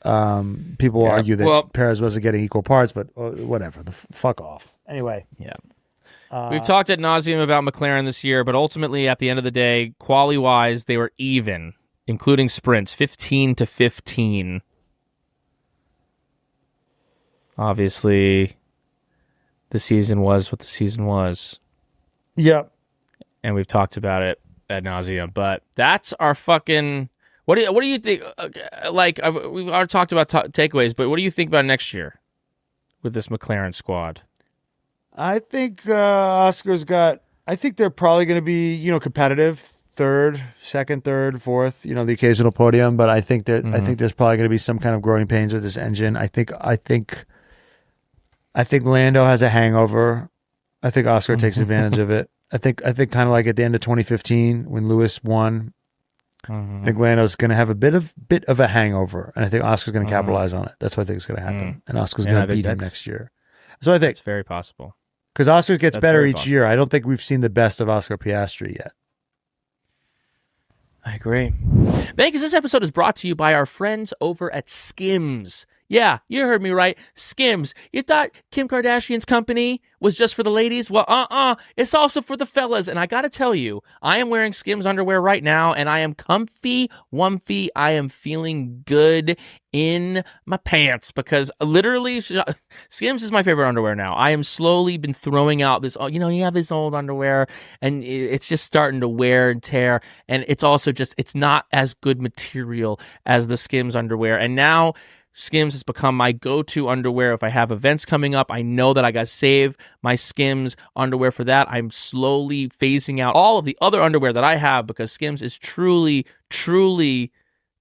people will argue that Perez wasn't getting equal parts, but whatever. Fuck off. Anyway, yeah. We've talked ad nauseum about McLaren this year, but ultimately, at the end of the day, quali-wise, they were even, including sprints, 15-15. Obviously, the season was what the season was. Yep. And we've talked about it ad nauseum, but that's our fucking... What do you think? We've already talked about takeaways, but what do you think about next year with this McLaren squad? I think Oscar's got... I think they're probably going to be, competitive. Second, third, fourth, the occasional podium, but I think that I think there's probably going to be some kind of growing pains with this engine. I think Lando has a hangover. I think Oscar takes advantage of it. I think kind of like at the end of 2015 when Lewis won. I think Lando's going to have a bit of a hangover, and I think Oscar's going to capitalize on it. That's what I think is going to happen, and Oscar's going to beat him next year. So I think it's very possible because Oscar gets better each year. I don't think we've seen the best of Oscar Piastri yet. I agree. Because this episode is brought to you by our friends over at Skims. Yeah, you heard me right. Skims. You thought Kim Kardashian's company was just for the ladies? Well, it's also for the fellas. And I got to tell you, I am wearing Skims underwear right now, and I am comfy, wumpy. I am feeling good in my pants because literally Skims is my favorite underwear now. I am slowly been throwing out this, you have this old underwear and it's just starting to wear and tear. And it's also just, it's not as good material as the Skims underwear. And now Skims has become my go-to underwear. If I have events coming up, I know that I got to save my Skims underwear for that. I'm slowly phasing out all of the other underwear that I have because Skims is truly, truly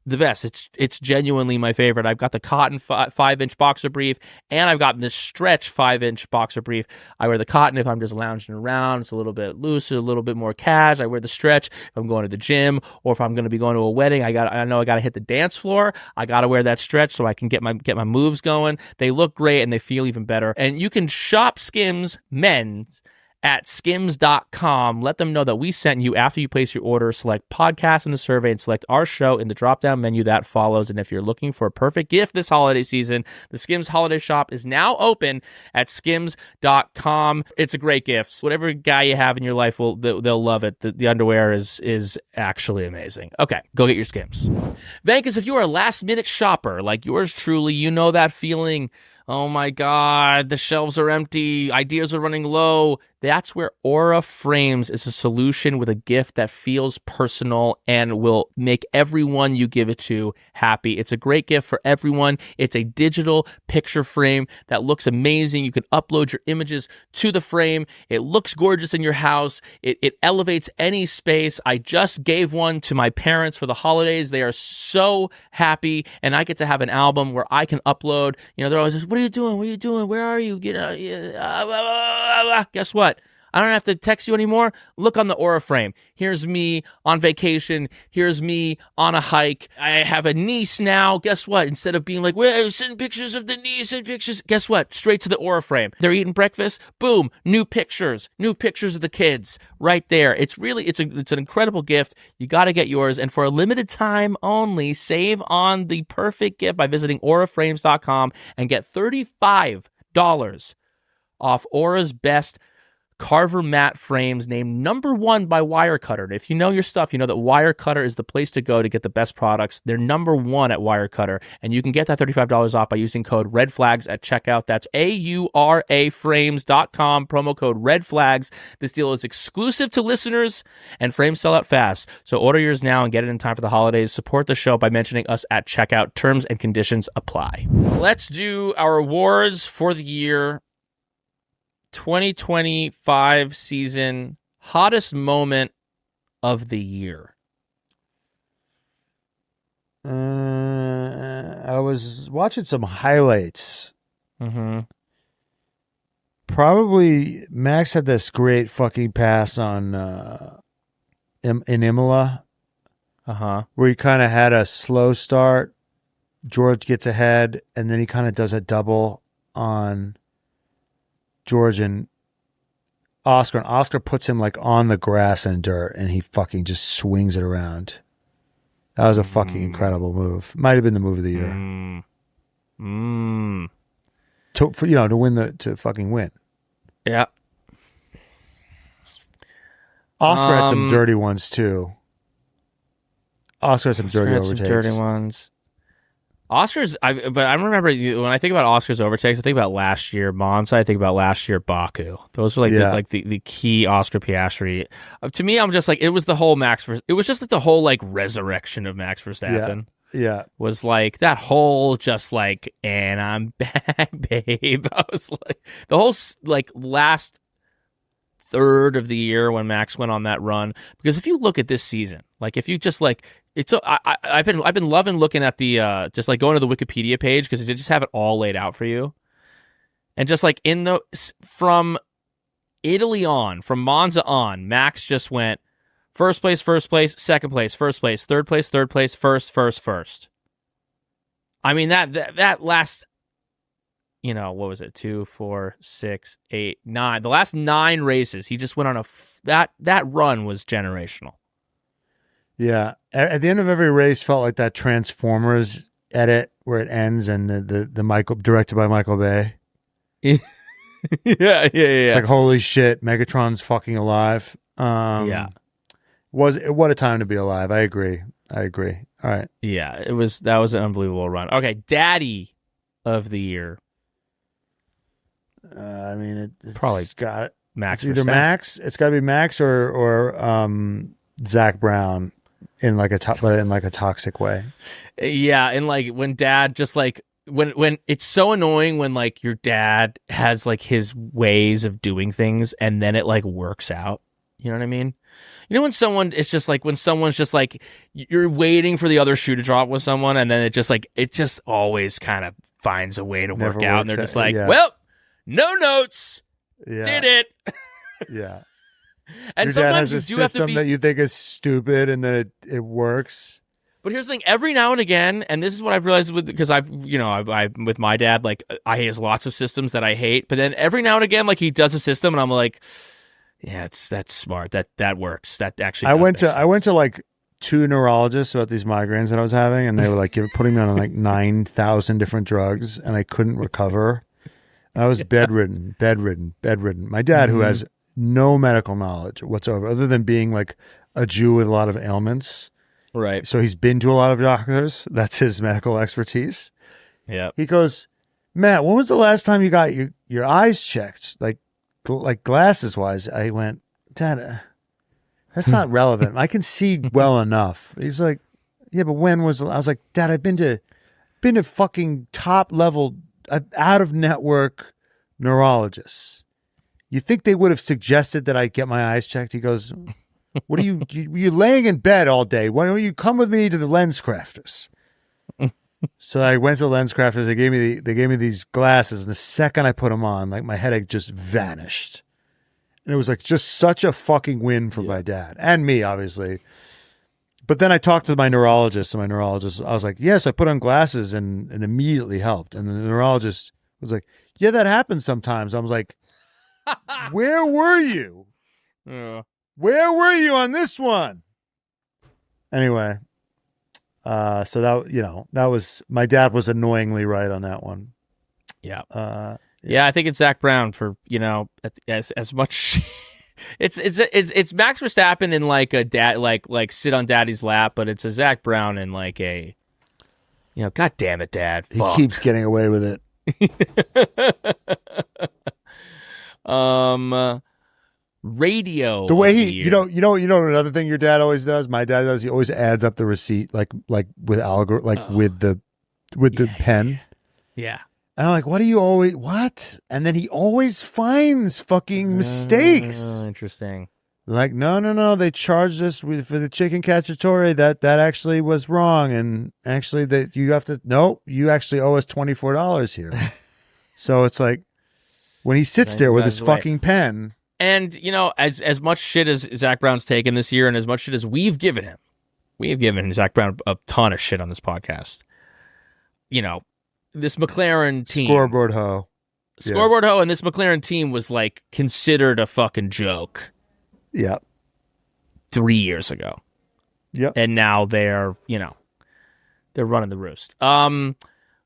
the best. It's genuinely my favorite. I've got the cotton 5-inch boxer brief, and I've got this stretch 5-inch boxer brief. I wear the cotton if I'm just lounging around. It's a little bit looser, a little bit more cash. I wear the stretch if I'm going to the gym, or if I'm going to be going to a wedding. I know I got to hit the dance floor. I got to wear that stretch so I can get my moves going. They look great and they feel even better. And you can shop Skims men's at skims.com. Let them know that we sent you after you place your order. Select podcast in the survey and select our show in the drop-down menu that follows. And if you're looking for a perfect gift this holiday season, the Skims holiday shop is now open at skims.com. It's a great gift. Whatever guy you have in your life, they'll love it. The underwear is actually amazing. Okay, go get your Skims. Venkis, if you are a last-minute shopper like yours truly, you know that feeling. Oh my God, the shelves are empty, ideas are running low. That's where Aura Frames is a solution with a gift that feels personal and will make everyone you give it to happy. It's a great gift for everyone. It's a digital picture frame that looks amazing. You can upload your images to the frame. It looks gorgeous in your house. It elevates any space. I just gave one to my parents for the holidays. They are so happy, and I get to have an album where I can upload. They're always just, what are you doing? What are you doing? Where are you? Guess what? I don't have to text you anymore. Look on the Aura frame. Here's me on vacation. Here's me on a hike. I have a niece now. Guess what? Instead of being like, well, send pictures of the niece and pictures. Guess what? Straight to the Aura frame. They're eating breakfast. Boom. New pictures of the kids right there. It's an incredible gift. You got to get yours. And for a limited time only, save on the perfect gift by visiting auraframes.com and get $35 off Aura's best Carver matte frames named #1 by Wirecutter. And if you know your stuff, you know that Wirecutter is the place to go to get the best products. They're #1 at Wirecutter, and you can get that $35 off by using code REDFLAGS at checkout. That's AURAFrames.com, promo code REDFLAGS. This deal is exclusive to listeners, and frames sell out fast. So order yours now and get it in time for the holidays. Support the show by mentioning us at checkout. Terms and conditions apply. Let's do our awards for the year 2025 season. Hottest moment of the year. I was watching some highlights. Mm-hmm. Probably Max had this great fucking pass on in Imola. Where he kind of had a slow start. George gets ahead, and then he kind of does a double on George and Oscar. And Oscar puts him like on the grass and dirt, and he fucking just swings it around. That was a fucking incredible move. Might have been the move of the year. To fucking win. Yeah. Oscar had some dirty ones too. Oscar had some dirty overtakes. Some dirty ones. Oscar's, but I remember when I think about Oscar's overtakes, I think about last year Monza. I think about last year Baku. Those were the key Oscar Piastri. To me, I'm just like, it was the whole it was just like the whole like resurrection of Max Verstappen. Yeah. Was like that whole just like, and I'm back, babe. I was like, the whole like last third of the year when Max went on that run. Because if you look at this season, like if you just like, I've been loving looking at the just like going to the Wikipedia page because they just have it all laid out for you, and just like from Italy on, from Monza on, Max just went first place, second place, first place, third place, first. I mean that last, what was it? 2, 4, 6, 8, 9. The last 9 races, he just went on that run was generational. Yeah, at the end of every race, felt like that Transformers edit where it ends and the Michael directed by Michael Bay. Yeah. It's like holy shit, Megatron's fucking alive. What a time to be alive. I agree. All right. Yeah, that was an unbelievable run. Okay, Daddy of the year. I mean, it's probably got it. Max. It's either Max. It's got to be Max or Zach Brown. In like a toxic way. Yeah, and like when Dad just like when it's so annoying when like your dad has like his ways of doing things and then it like works out. You know what I mean? When someone's just like you're waiting for the other shoe to drop with someone and then it just always kind of finds a way to work out and they're just like, well, no notes. Yeah. Did it. Yeah. And your sometimes dad has a you do have system to be that you think is stupid, and then it works. But here's the thing: every now and again, and this is what I've realized because I've with my dad, like he has lots of systems that I hate. But then every now and again, like he does a system, and I'm like, yeah, that's smart. That works. That actually. I went to like 2 neurologists about these migraines that I was having, and they were like putting me on like 9,000 different drugs, and I couldn't recover. I was bedridden. My dad, who has no medical knowledge whatsoever, other than being like a Jew with a lot of ailments. Right. So he's been to a lot of doctors. That's his medical expertise. Yeah. He goes, Matt, when was the last time you got your eyes checked? Like glasses wise. I went, Dad, that's not relevant. I can see well enough. He's like, yeah, but when was I was like, Dad, I've been to fucking top level out of network neurologists. You think they would have suggested that I get my eyes checked? He goes, what are you're laying in bed all day. Why don't you come with me to the lens crafters? So I went to the lens crafters. They gave me these glasses. And the second I put them on, like my headache just vanished. And it was like just such a fucking win for my dad and me, obviously. But then I talked to my neurologist, and I was like, yes, I put on glasses and it immediately helped. And the neurologist was like, yeah, that happens sometimes. I was like, where were you? Where were you on this one? Anyway, so that was my dad was annoyingly right on that one. Yeah. Yeah, I think it's Zach Brown for, as much. It's Max Verstappen in like a dad, like sit on daddy's lap, but it's a Zach Brown in like a, God damn it, Dad. Fuck. He keeps getting away with it. Radio. The way another thing your dad always does. My dad does. He always adds up the receipt, like with with the pen. Yeah. And I'm like, what do you always what? And then he always finds fucking mistakes. Interesting. Like, no, they charged us for the chicken cacciatore. That actually was wrong, and actually that you actually owe us $24 here. So it's like when he sits there with his fucking pen. And as much shit as Zach Brown's taken this year, and as much shit as we've given Zach Brown a ton of shit on this podcast. This McLaren team, scoreboard hoe, and this McLaren team was like considered a fucking joke. Yep. 3 years ago. Yep. And now they're running the roost.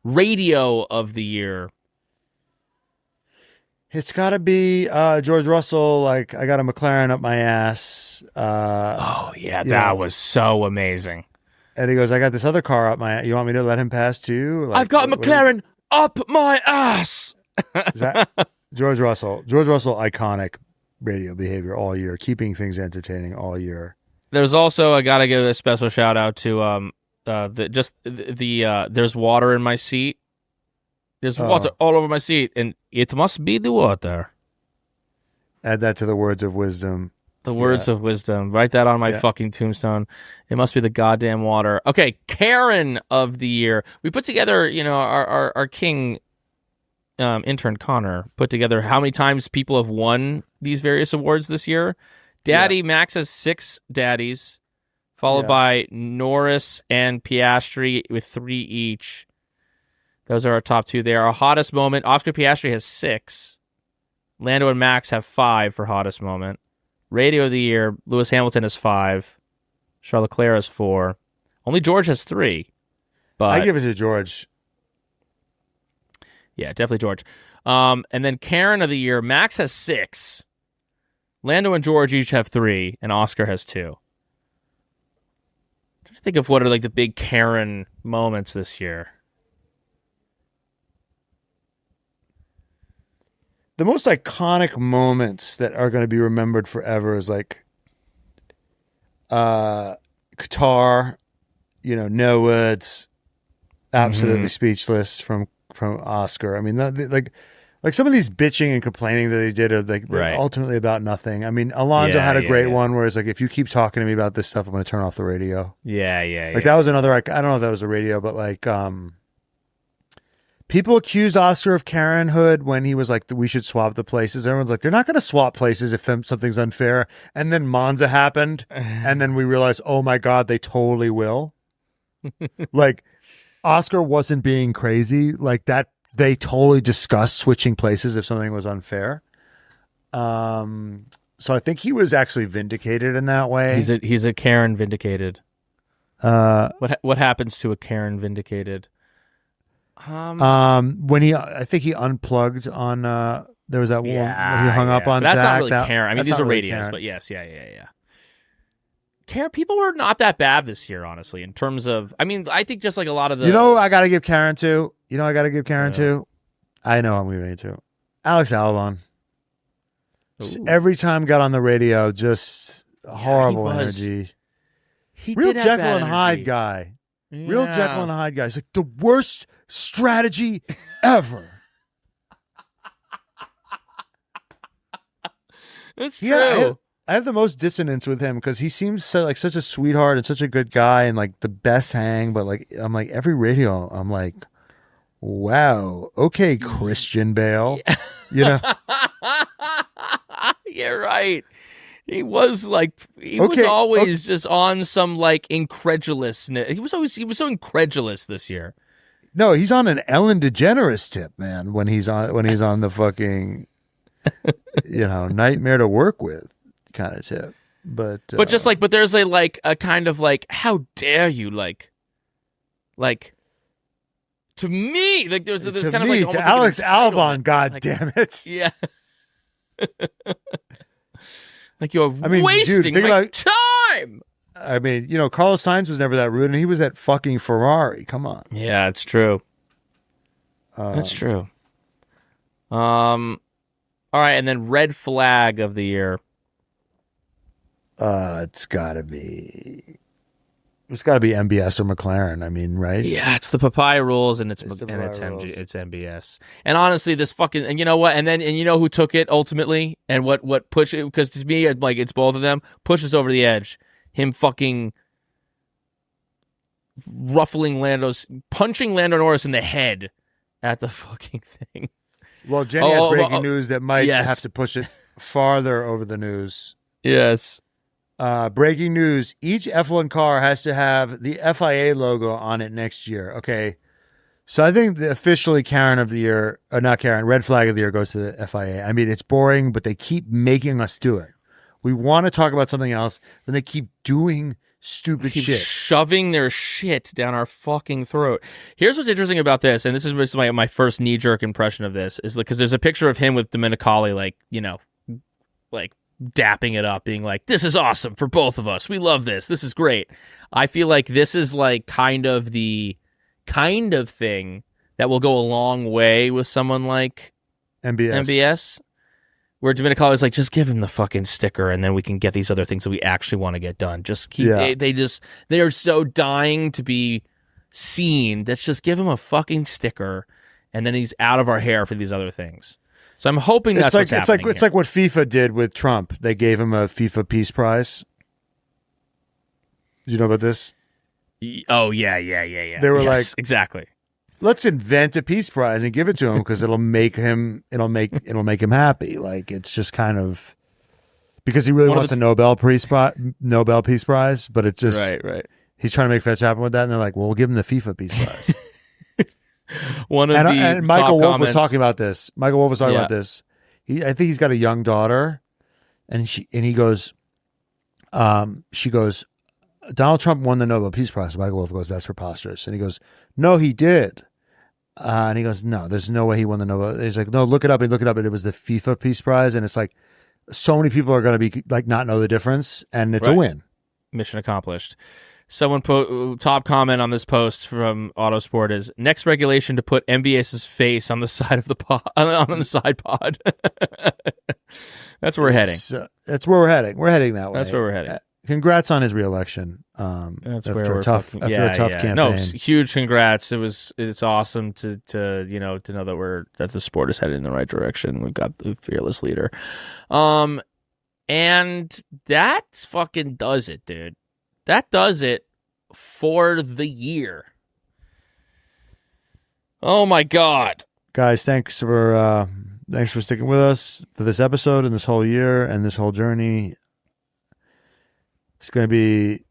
Radio of the year. It's got to be George Russell. Like, I got a McLaren up my ass. That was so amazing. And he goes, I got this other car up my ass. You want me to let him pass too? Like, I've got a McLaren up my ass. Is that George Russell? George Russell, iconic radio behavior all year, keeping things entertaining all year. There's also, I got to give a special shout out to there's water in my seat. There's water all over my seat, and it must be the water. Add that to the words of wisdom. The words of wisdom. Write that on my fucking tombstone. It must be the goddamn water. Okay, Karen of the year. We put together, our king intern Connor put together how many times people have won these various awards this year. Max has 6 daddies, followed by Norris and Piastri with 3 each. Those are our top 2 there. Our hottest moment, Oscar Piastri has 6. Lando and Max have 5 for hottest moment. Radio of the year, Lewis Hamilton has 5. Charles Leclerc has 4. Only George has 3. But I give it to George. Yeah, definitely George. And then Karen of the year, Max has 6. Lando and George each have 3, and Oscar has 2. I'm trying to think of what are like the big Karen moments this year. The most iconic moments that are going to be remembered forever is like Qatar, no words, absolutely speechless from Oscar. I mean, like some of these bitching and complaining that they did are like ultimately about nothing. I mean, Alonso had a great one where it's like, if you keep talking to me about this stuff, I'm going to turn off the radio. Like that was another, I don't know if that was a radio, but like people accused Oscar of Karenhood when he was like, we should swap the places. Everyone's like, they're not going to swap places if something's unfair. And then Monza happened. And then we realized, oh my God, they totally will. Like, Oscar wasn't being crazy. Like that, they totally discussed switching places if something was unfair. So I think he was actually vindicated in that way. He's a Karen vindicated. What happens to a Karen vindicated? When I think he unplugged on there was that one where he hung up on That's Zach. not really Karen. I mean, these are really radios, Karen. but yes, Karen, people were not that bad this year, honestly, in terms of, I mean, I think just like a lot of the... I got to give Karen to. I know I'm giving it to. Alex Albon. Every time got on the radio, just horrible energy. Real Jekyll and Hyde guy. Yeah. Real Jekyll and Hyde guy. It's like the worst strategy ever. It's true. I have the most dissonance with him because he seems like such a sweetheart and such a good guy and like the best hang. But like, I'm like every radio, I'm like, wow, okay, Christian Bale, You're right. He was always just on some like incredulousness. He was so incredulous this year. No, he's on an Ellen DeGeneres tip, man. When he's on the fucking, nightmare to work with kind of tip. But there's a kind of like, how dare you like to me, like there's kind of me, like to Alex Albon. God like, damn it! Yeah. Like you're wasting my time. I mean, Carlos Sainz was never that rude, and he was at fucking Ferrari. Come on. Yeah, it's true. That's true. All right, and then red flag of the year. It's gotta be MBS or McLaren. I mean, right? Yeah, it's the papaya rules, and it's MBS. And honestly, this fucking, and you know what? And you know who took it ultimately, and what pushed it? Because to me, like it's both of them pushes over the edge. Him fucking punching Lando Norris in the head at the fucking thing. Well, Jenny has breaking news that might have to push it farther over the news. Yes. Breaking news. Each F1 car has to have the FIA logo on it next year. Okay. So I think the officially Karen of the year, or not Karen, red flag of the year goes to the FIA. I mean, it's boring, but they keep making us do it. We want to talk about something else, but they keep doing stupid shit. Shoving their shit down our fucking throat. Here's what's interesting about this, and this is my first knee-jerk impression of this, is because there's a picture of him with Domenicali, like dapping it up, being like, this is awesome for both of us. We love this. This is great. I feel like this is like kind of the kind of thing that will go a long way with someone like MBS. Where Domenicali is like, just give him the fucking sticker, and then we can get these other things that we actually want to get done. Just keep. Yeah. They are so dying to be seen. Let's just give him a fucking sticker, and then he's out of our hair for these other things. So I'm hoping that's what's happening. It's like what FIFA did with Trump. They gave him a FIFA Peace Prize. Did you know about this? Oh yeah. They were like, exactly. Let's invent a Peace Prize and give it to him because it'll make him happy. Like it's just kind of because he really wants a Nobel Peace Prize, but it's just right. He's trying to make fetch happen with that, and they're like, "Well, we'll give him the FIFA Peace Prize." and Michael Wolff was talking about this. About this. I think he's got a young daughter, and she goes, she goes, Donald Trump won the Nobel Peace Prize. Michael Wolff goes, that's preposterous, and he goes, no, he did. And he goes, no, there's no way he won the Nobel. He's like, no, look it up. And it was the FIFA Peace Prize. And it's like, so many people are going to be like, not know the difference. And it's a win. Mission accomplished. Someone top comment on this post from Autosport is next regulation to put MBS's face on the side of the pod, on the side pod. That's where we're heading. That's where we're heading. We're heading that way. That's where we're heading. Congrats on his reelection. After a tough campaign. No, huge congrats. It's awesome to know that the sport is headed in the right direction. We've got the fearless leader. And that fucking does it, dude. That does it for the year. Oh my God. Guys, thanks for sticking with us for this episode and this whole year and this whole journey. It's going to be,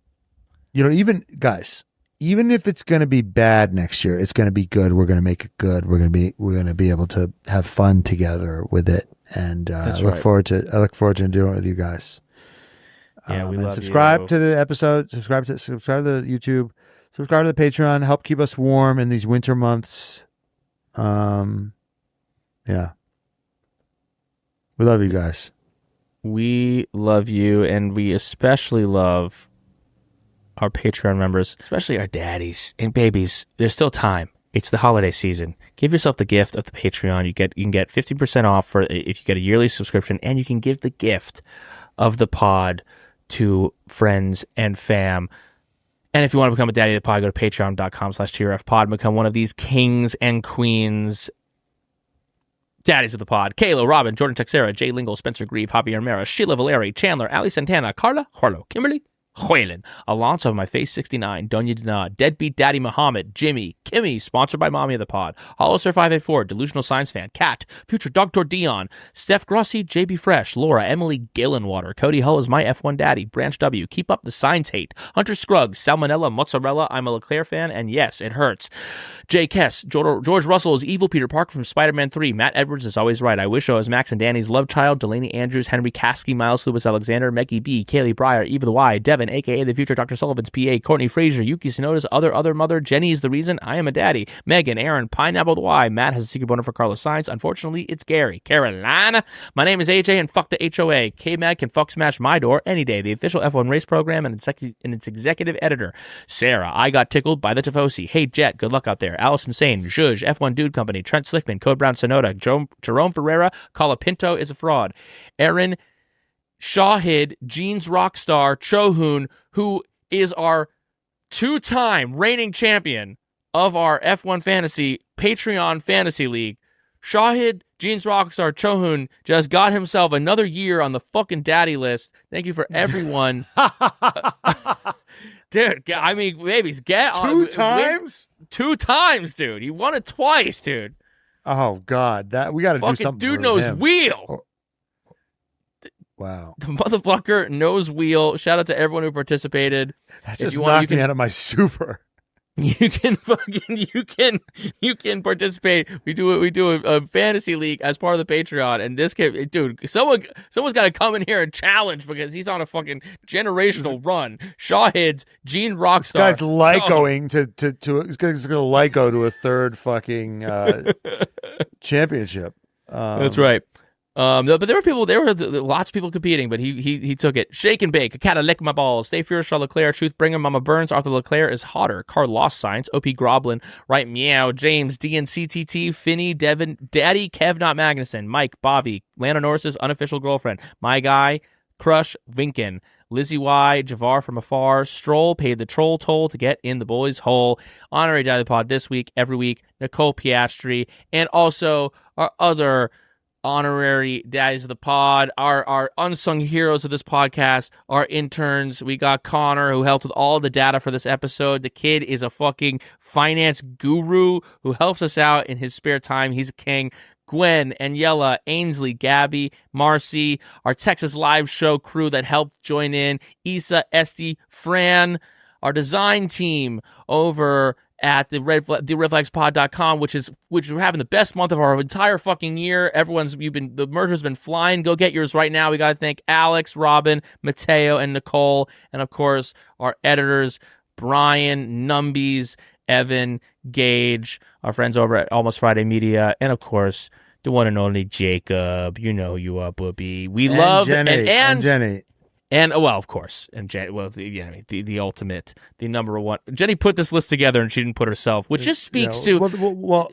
even if it's going to be bad next year, it's going to be good. We're going to make it good. We're going to be able to have fun together with it. And I look forward to doing it with you guys. Yeah, we love subscribe to the episode. Subscribe to the YouTube. Subscribe to the Patreon. Help keep us warm in these winter months. Yeah, we love you guys. We love you, and we especially love our Patreon members, especially our daddies and babies. There's still time. It's the holiday season. Give yourself the gift of the Patreon. You can get 50% off if you get a yearly subscription, and you can give the gift of the pod to friends and fam. And if you want to become a daddy of the pod, go to patreon.com/cheerfpod and become one of these kings and queens. Daddies of the pod: Kayla, Robin, Jordan Texera, Jay Lingle, Spencer Grieve, Javier Mera, Sheila Valeri, Chandler, Ali Santana, Carla, Harlow, Kimberly, Huelen, Alonso of My Face 69, Donya Dana, Deadbeat Daddy Muhammad, Jimmy, Kimmy, sponsored by Mommy of the Pod, Hollister 584, Delusional Science Fan, Kat, Future Dr. Dion, Steph Grossi, JB Fresh, Laura, Emily Gillenwater, Cody Hull is My F1 Daddy, Branch W, Keep Up the Signs Hate, Hunter Scruggs, Salmonella, Mozzarella, I'm a Leclerc fan, and yes, it hurts. Jay Kess, George Russell is Evil Peter Parker from Spider-Man 3, Matt Edwards is always right, I wish I was Max and Danny's love child, Delaney Andrews, Henry Caskey, Miles Lewis Alexander, Meggie B, Kaylee Breyer, Eva the Y, Devin, a.k.a. the future Dr. Sullivan's PA, Courtney Frazier, Yuki Tsunoda's other mother, Jenny is the reason I am a daddy, Megan, Aaron, Pineapple Y, Matt has a secret boner for Carlos Sainz, unfortunately, it's Gary, Carolina, my name is AJ, and fuck the HOA, K-Mag can fuck smash my door any day, the official F1 race program and its executive editor, Sarah, I got tickled by the Tifosi, hey Jet, good luck out there, Allison Sane, Zhuzh, F1 Dude Company, Trent Slickman, Code Brown Sonoda, Jerome Ferreira, Colapinto is a fraud, Aaron Shahid, Jeans Rockstar, Chohun, who is our two-time reigning champion of our F1 Fantasy Patreon Fantasy League. Shahid, Jeans Rockstar, Chohun just got himself another year on the fucking daddy list. Thank you for everyone. Dude, I mean, babies, get two times? Two times, dude. He won it twice, dude. Oh, God. That we got to do something. Dude knows him. wheel. Wow. The motherfucker knows wheel. Shout out to everyone who participated. That just knocked me out of my super. You can participate. We do a fantasy league as part of the Patreon, and this kid, dude, someone's got to come in here and challenge because he's on a fucking generational run. Shawheads, Gene Rockstar. This guy's Lycoing he's going to Lyco to a third fucking championship. That's right. But there were lots of people competing, but he took it. Shake and bake, a cat lick my balls. Stay fierce, Charles Leclerc, Truth Bringer, Mama Burns, Arthur Leclerc is hotter. Car lost science, OP Groblin, Right Meow, James, DNCTT, Finney, Devin, Daddy, Kev Not Magnuson, Mike, Bobby, Lando Norris's unofficial girlfriend, My Guy, Crush, Vinkin, Lizzie Y, Javar from afar, Stroll paid the troll toll to get in the boys' hole. Honorary Daddy Pod this week, every week, Nicole Piastri, and also our other honorary daddies of the pod, our unsung heroes of this podcast, our interns. We got Connor, who helped with all the data for this episode. The kid is a fucking finance guru who helps us out in his spare time. He's a king. Gwen, Aniela, Ainsley, Gabby, Marcy, our Texas Live Show crew that helped join in, Issa, Esty, Fran, our design team over at the redflagspod.com, which we're having the best month of our entire fucking year. The merger's been flying. Go get yours right now. We got to thank Alex, Robin, Mateo, and Nicole, and of course our editors Brian, Numbies, Evan, Gage, our friends over at Almost Friday Media, and of course the one and only Jacob. You know who you are, Booby. We love Jenny, and Jenny. And, well, of course, and the ultimate, the number one. Jenny put this list together, and she didn't put herself, which just speaks to. Well,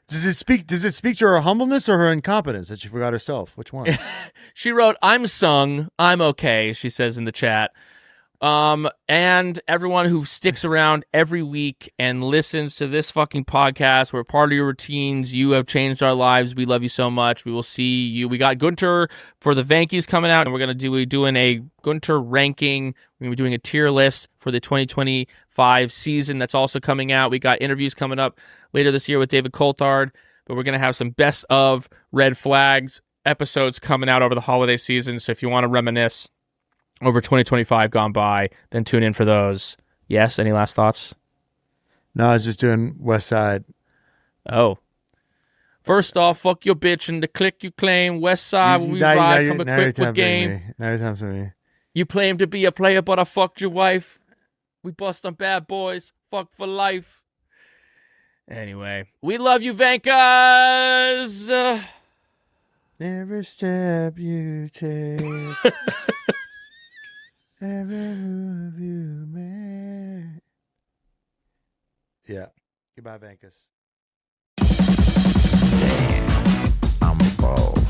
does it speak to her humbleness or her incompetence that she forgot herself? Which one? She wrote, "I'm sung, I'm okay," she says in the chat. And everyone who sticks around every week and listens to this fucking podcast, we're part of your routines. You have changed our lives. We love you so much. We will see you. We got Gunter for the Vankies coming out, and we're going to be doing a Gunter ranking. We're going to be doing a tier list for the 2025 season that's also coming out. We got interviews coming up later this year with David Coulthard, but we're going to have some best of Red Flags episodes coming out over the holiday season. So if you want to reminisce over 2025 gone by, then tune in for those. Yes, any last thoughts? No, I was just doing West Side. Oh. First off, fuck your bitch and the click you claim. West Side, when we ride, come equipped with game. Now you're tempting me. You claim to be a player, but I fucked your wife. We bust on bad boys. Fuck for life. Anyway, we love you, Vankas. Every step you take. Every move you make. Yeah. Goodbye, Vankus. Damn, I'm a pro.